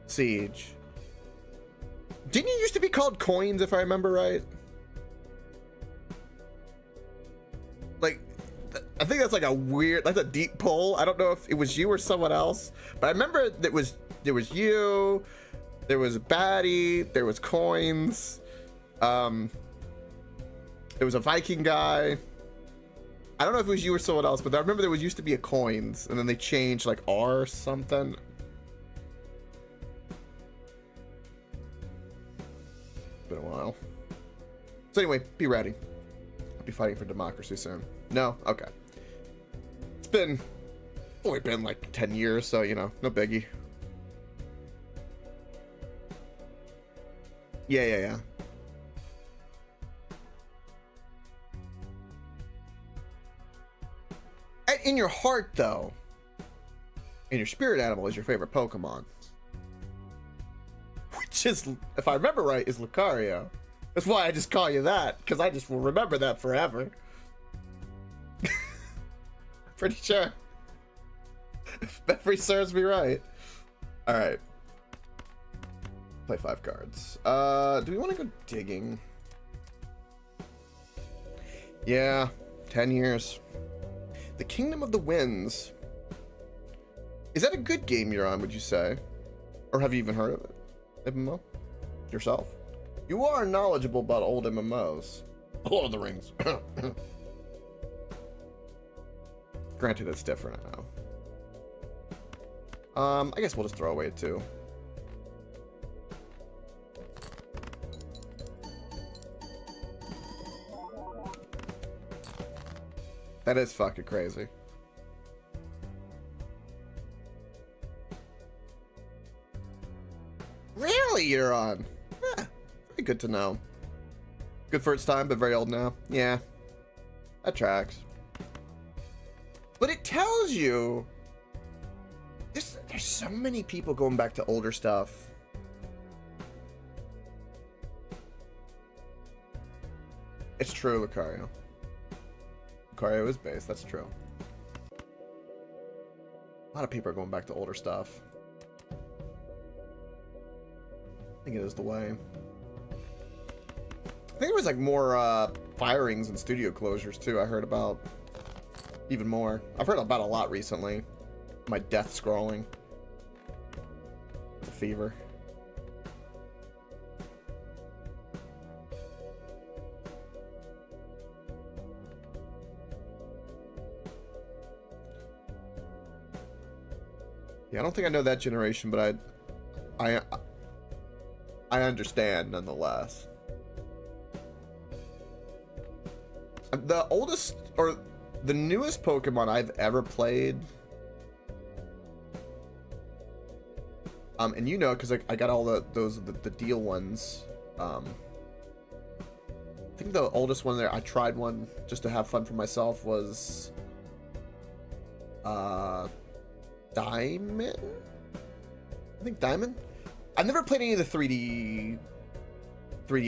Speaker 1: Siege. Didn't you used to be called Coins, if I remember right? Like, I think that's like a weird, that's a deep pull. I don't know if it was you or someone else, but I remember there was you, there was Batty, there was Coins, there was a Viking guy. I don't know if it was you or someone else, but I remember there used to be a Coins, and then they changed like R or something. Been a while. So anyway, be ready. I'll be fighting for democracy soon. No? Okay. It's only been like 10 years, so you know, no biggie. Yeah. In your heart, though, and your spirit animal is your favorite Pokemon. Which is, if I remember right, is Lucario. That's why I just call you that, because I just will remember that forever. Pretty sure. If memory serves me right. Alright. Play 5 cards. Do we want to go digging? Yeah, 10 years. The Kingdom of the Winds. Is that a good game you're on, would you say? Or have you even heard of it? MMO? Yourself? You are knowledgeable about old MMOs. Lord of the Rings. Granted, it's different, I know. I guess we'll just throw away 2. That is fucking crazy. Really, you're on? Eh, very good to know. Good for its time, but very old now. Yeah, that tracks. But it tells you there's so many people going back to older stuff. It's true, Lucario. Lucario is base, that's true. A lot of people are going back to older stuff. I think it is the way. I think there was like more firings and studio closures too. I heard about even more. I've heard about a lot recently. My death scrolling. The fever. Yeah, I don't think I know that generation, but I understand nonetheless. The oldest or the newest Pokemon I've ever played, and you know, because I got all the deal ones. I think the oldest one there, I tried one just to have fun for myself, was Diamond. I think Diamond. I've never played any of the 3D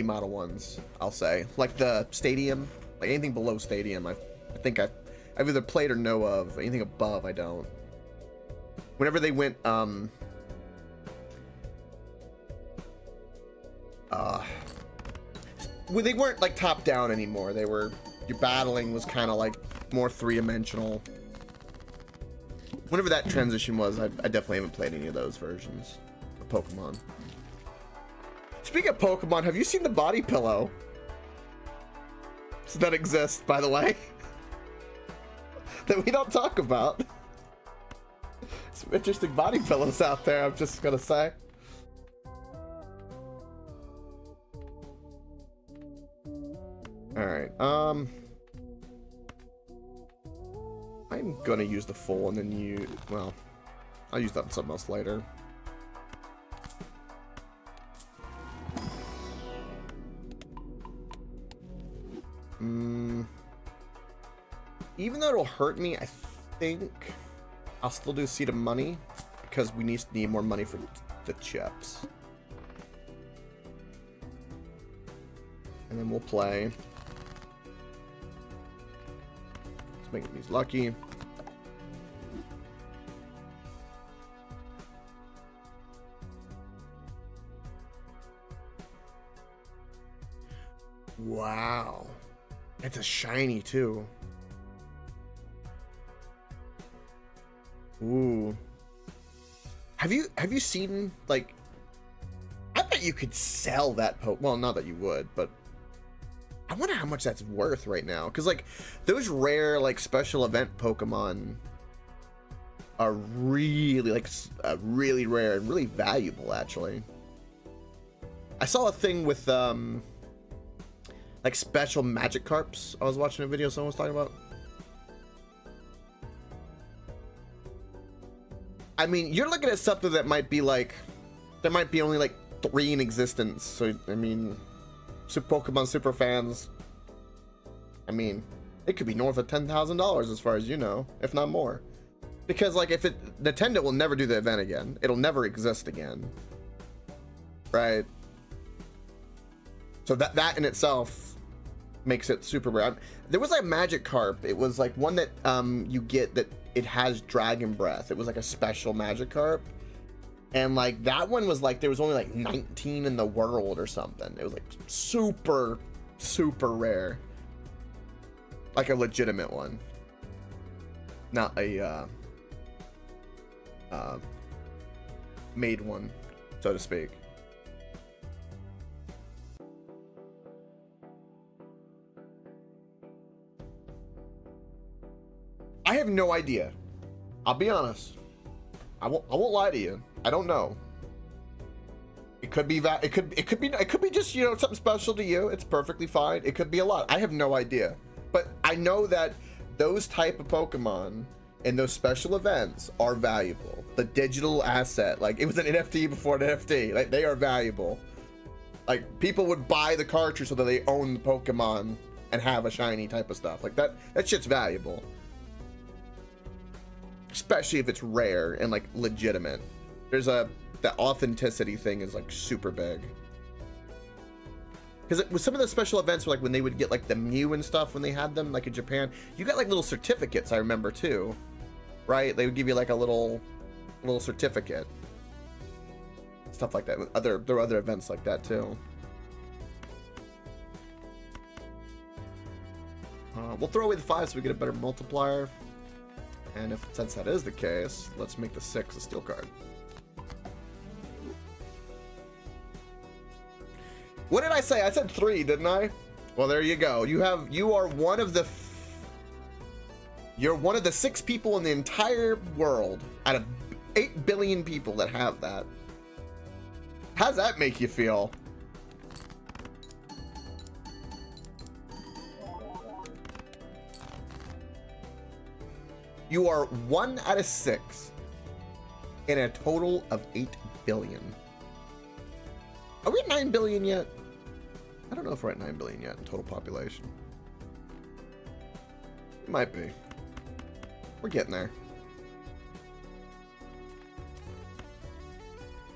Speaker 1: model ones. I'll say, like the Stadium, like anything below Stadium. I think I've either played or know of. Anything above, I don't. Whenever they went, well, they weren't like top down anymore. They were, your battling was kind of like more three-dimensional. Whenever that transition was, I definitely haven't played any of those versions of Pokemon. Speaking of Pokemon, have you seen the body pillow? Does that exist, by the way? That we don't talk about. Some interesting body pillows out there, I'm just gonna say. Alright, I'm gonna use the full and then well, I'll use that on something else later. Even though it'll hurt me, I think I'll still do Seed of Money because we need more money for the chips. And then we'll play. Let's make these lucky. Wow. It's a shiny too. Ooh. Have you seen, like, I bet you could sell that well, not that you would, but I wonder how much that's worth right now, because like those rare like special event Pokemon are really like really rare and really valuable actually. I saw a thing with like special Magikarps. I was watching a video someone was talking about. I mean, you're looking at something that might be like, there might be only like 3 in existence. So, I mean, Pokemon super fans, I mean, it could be north of $10,000 as far as you know, if not more. Because like, Nintendo will never do the event again. It'll never exist again. Right? So that in itself makes it super rare. There was like Magikarp. It was like one that you get that it has Dragon Breath. It was like a special Magikarp. And like that one was like, there was only like 19 in the world or something. It was like super, super rare. Like a legitimate one. Not a made one, so to speak. I have no idea. I'll be honest. I won't lie to you. I don't know. It could be that. It could be just, you know, something special to you. It's perfectly fine. It could be a lot. I have no idea. But I know that those type of Pokemon and those special events are valuable. The digital asset, like it was an NFT before an NFT. Like they are valuable. Like people would buy the cartridge so that they own the Pokemon and have a shiny type of stuff. Like that shit's valuable. especially if it's rare and like legitimate. There's the authenticity thing is like super big. Because with some of the special events, like when they would get like the Mew and stuff, when they had them like in Japan, you got like little certificates. I remember too, right? They would give you like a little certificate, stuff like that. There were other events like that too. We'll throw away the 5 so we get a better multiplier. And since that is the case, let's make the 6 a steel card. What did I say? I said 3, didn't I? Well, there you go. You are one of the you're one of the 6 people in the entire world out of 8 billion people that have that. How's that make you feel? You are 1 out of 6 in a total of 8 billion. Are we at 9 billion yet? I don't know if we're at 9 billion yet in total population. It might be. We're getting there.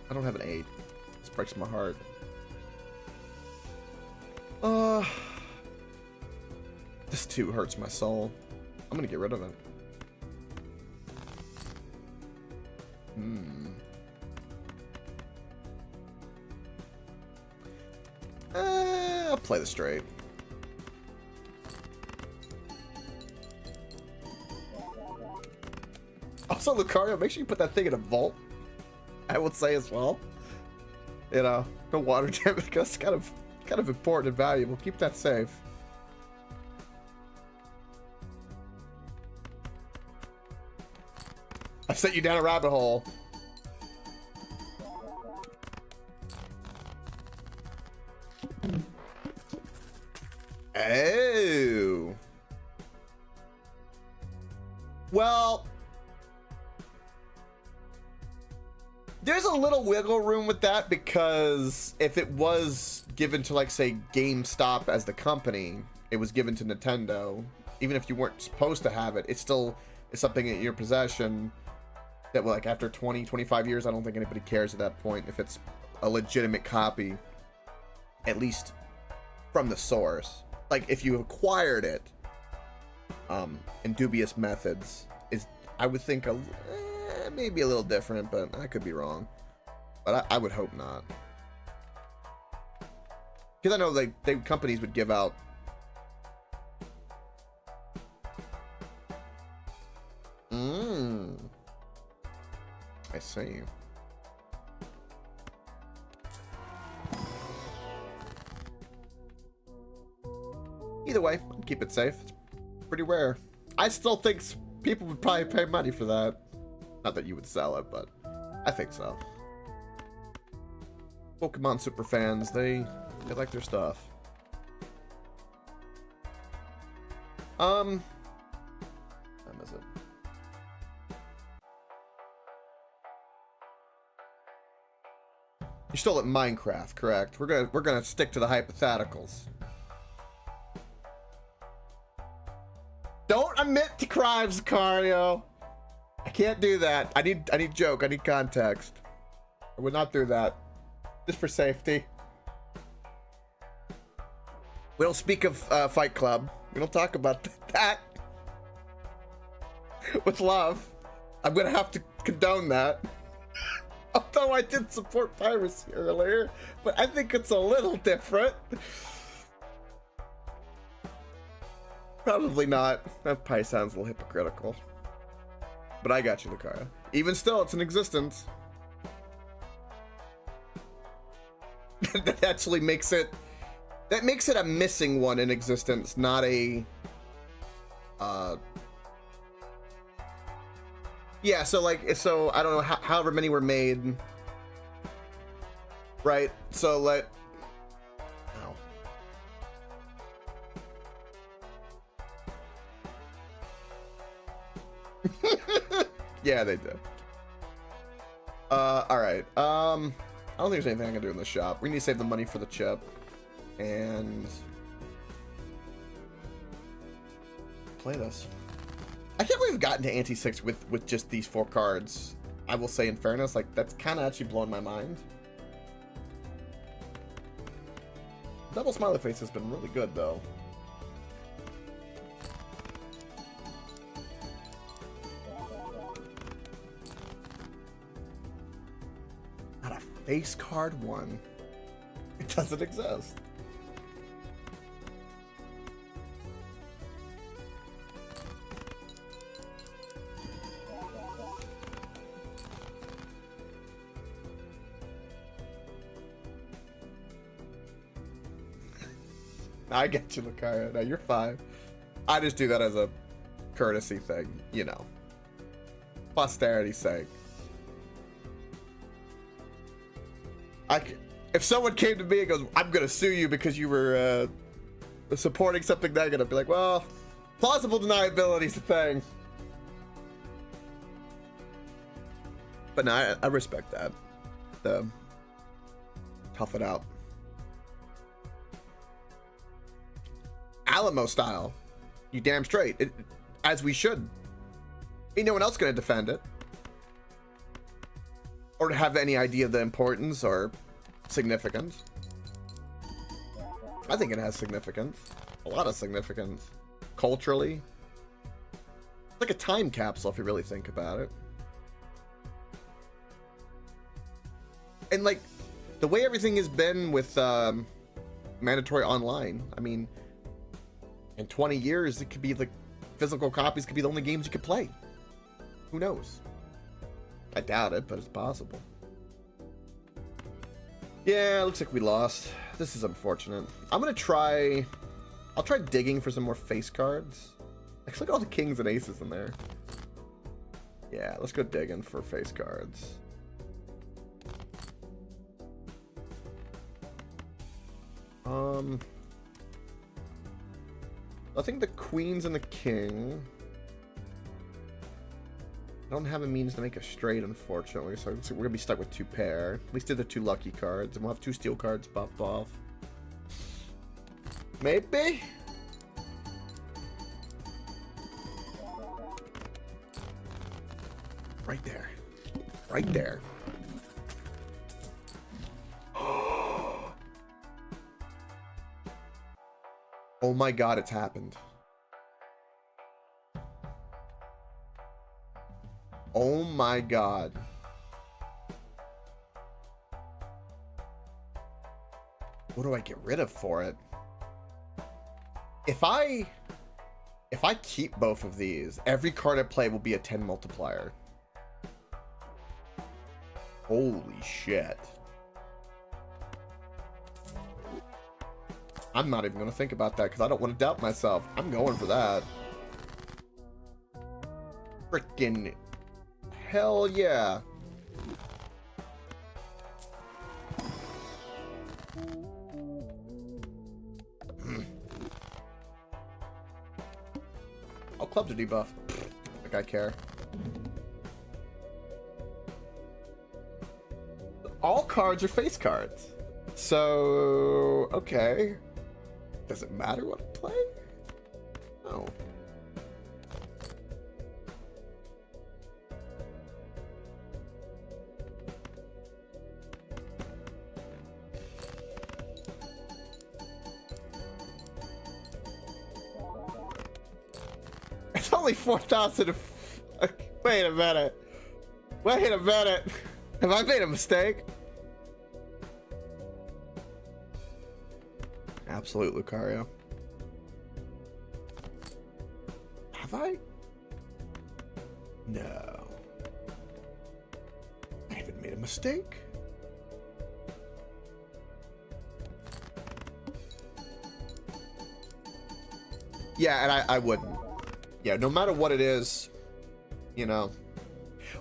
Speaker 1: I don't have an 8. This breaks my heart. This 2 hurts my soul. I'm gonna get rid of it. I'll play the straight. Also, Lucario, make sure you put that thing in a vault. I would say as well. You know, no water damage, because it's kind of important and valuable. Keep that safe. I've sent you down a rabbit hole. Oh. Well, there's a little wiggle room with that, because if it was given to, like, say, GameStop as the company, it was given to Nintendo, even if you weren't supposed to have it, it's still something in your possession that, like, after 20, 25 years, I don't think anybody cares at that point if it's a legitimate copy, at least from the source. Like, if you acquired it in dubious methods, I would think maybe a little different, but I could be wrong. But I would hope not, because I know companies would give out I see. Either way, I'd keep it safe. It's pretty rare. I still think people would probably pay money for that. Not that you would sell it, but I think so. Pokemon super fans, they like their stuff. What time is it? You're still at Minecraft, correct? We're gonna stick to the hypotheticals. Don't admit to crimes, Lucario. I can't do that. I need joke. I need context. I would not do that. Just for safety. We don't speak of Fight Club. We don't talk about that. With love. I'm gonna have to condone that. Although I did support piracy earlier, but I think it's a little different. Probably not. That probably sounds a little hypocritical. But I got you, Lucario. Even still, it's in existence. That actually makes it... That makes it a missing one in existence, not a... Yeah, so I don't know, however many were made. Right? So Ow. Yeah, they did. Alright. I don't think there's anything I can do in the shop. We need to save the money for the chip. And... play this. I can't believe we've gotten to ante 6 with just these 4 cards. I will say, in fairness, like, that's kind of actually blown my mind. Double smiley face has been really good, though. Not a face card one. It doesn't exist. I get you, Lucario. No, you're fine. I just do that as a courtesy thing, you know. Posterity's sake. If someone came to me and goes, I'm gonna sue you because you were supporting something negative, I'd be like, well, plausible deniability is a thing. But no, I respect that. Tough it out. Alamo style. You damn straight. As we should. Ain't no one else gonna defend it. Or have any idea of the importance or significance. I think it has significance. A lot of significance. Culturally. It's like a time capsule if you really think about it. And like, the way everything has been with mandatory online, I mean, in 20 years, it could be like physical copies could be the only games you could play. Who knows? I doubt it, but it's possible. Yeah, it looks like we lost. This is unfortunate. I'm gonna try. I'll try digging for some more face cards. Like, look at all the kings and aces in there. Yeah, let's go digging for face cards. I think the queens and the king. I don't have a means to make a straight, unfortunately, so we're gonna be stuck with 2 pair. At least did the 2 lucky cards, and we'll have 2 steel cards popped off. Maybe? Right there. Right there. Oh my god, it's happened. Oh my god. What do I get rid of for it? If I keep both of these, every card I play will be a 10 multiplier. Holy shit. I'm not even going to think about that because I don't want to doubt myself. I'm going for that. Frickin' hell yeah. All clubs are debuffed. Like I care. All cards are face cards. So, okay. Does it matter what I play? No. It's only 4,000. Wait a minute. Wait a minute. Have I made a mistake? Absolute Lucario. Have I? No. I haven't made a mistake. Yeah, and I wouldn't. Yeah, no matter what it is, you know.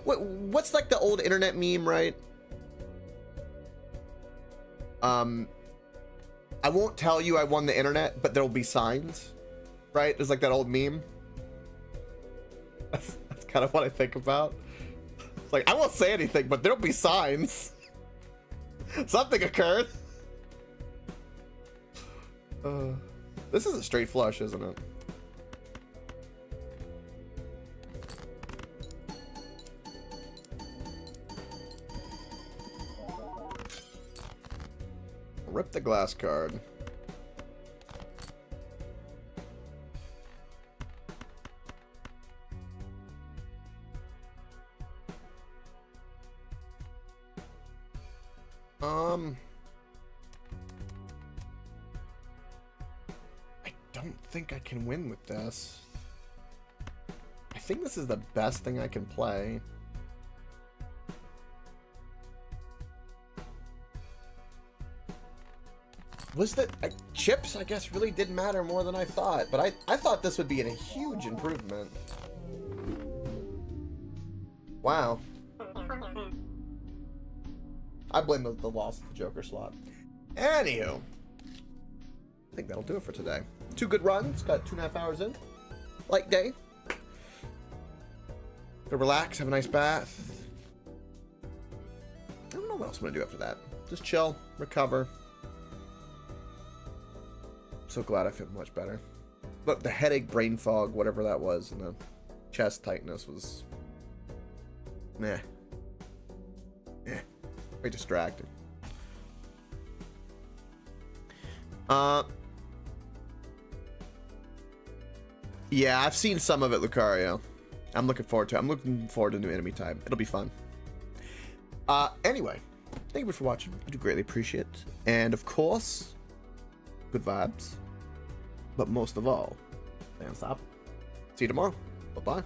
Speaker 1: What's like the old internet meme, right? I won't tell you I won the internet, but there'll be signs, right? There's like that old meme. That's kind of what I think about. It's like, I won't say anything, but there'll be signs. Something occurred. This is a straight flush, isn't it? Rip the glass card. I don't think I can win with this. I think this is the best thing I can play. Was that chips? I guess really did matter more than I thought, but I thought this would be a huge improvement. Wow. I blame the loss of the Joker slot. Anywho, I think that'll do it for today. 2 good runs, got 2.5 hours in. Light day. Go relax, have a nice bath. I don't know what else I'm gonna do after that. Just chill, recover. So glad I feel much better. Look, the headache, brain fog, whatever that was, and the chest tightness was meh. Very distracting. Yeah, I've seen some of it, Lucario. I'm looking forward to it. I'm looking forward to new enemy type. It'll be fun. Anyway, thank you for watching. I do greatly appreciate it. And of course, good vibes. But most of all, stay on top. See you tomorrow. Bye-bye.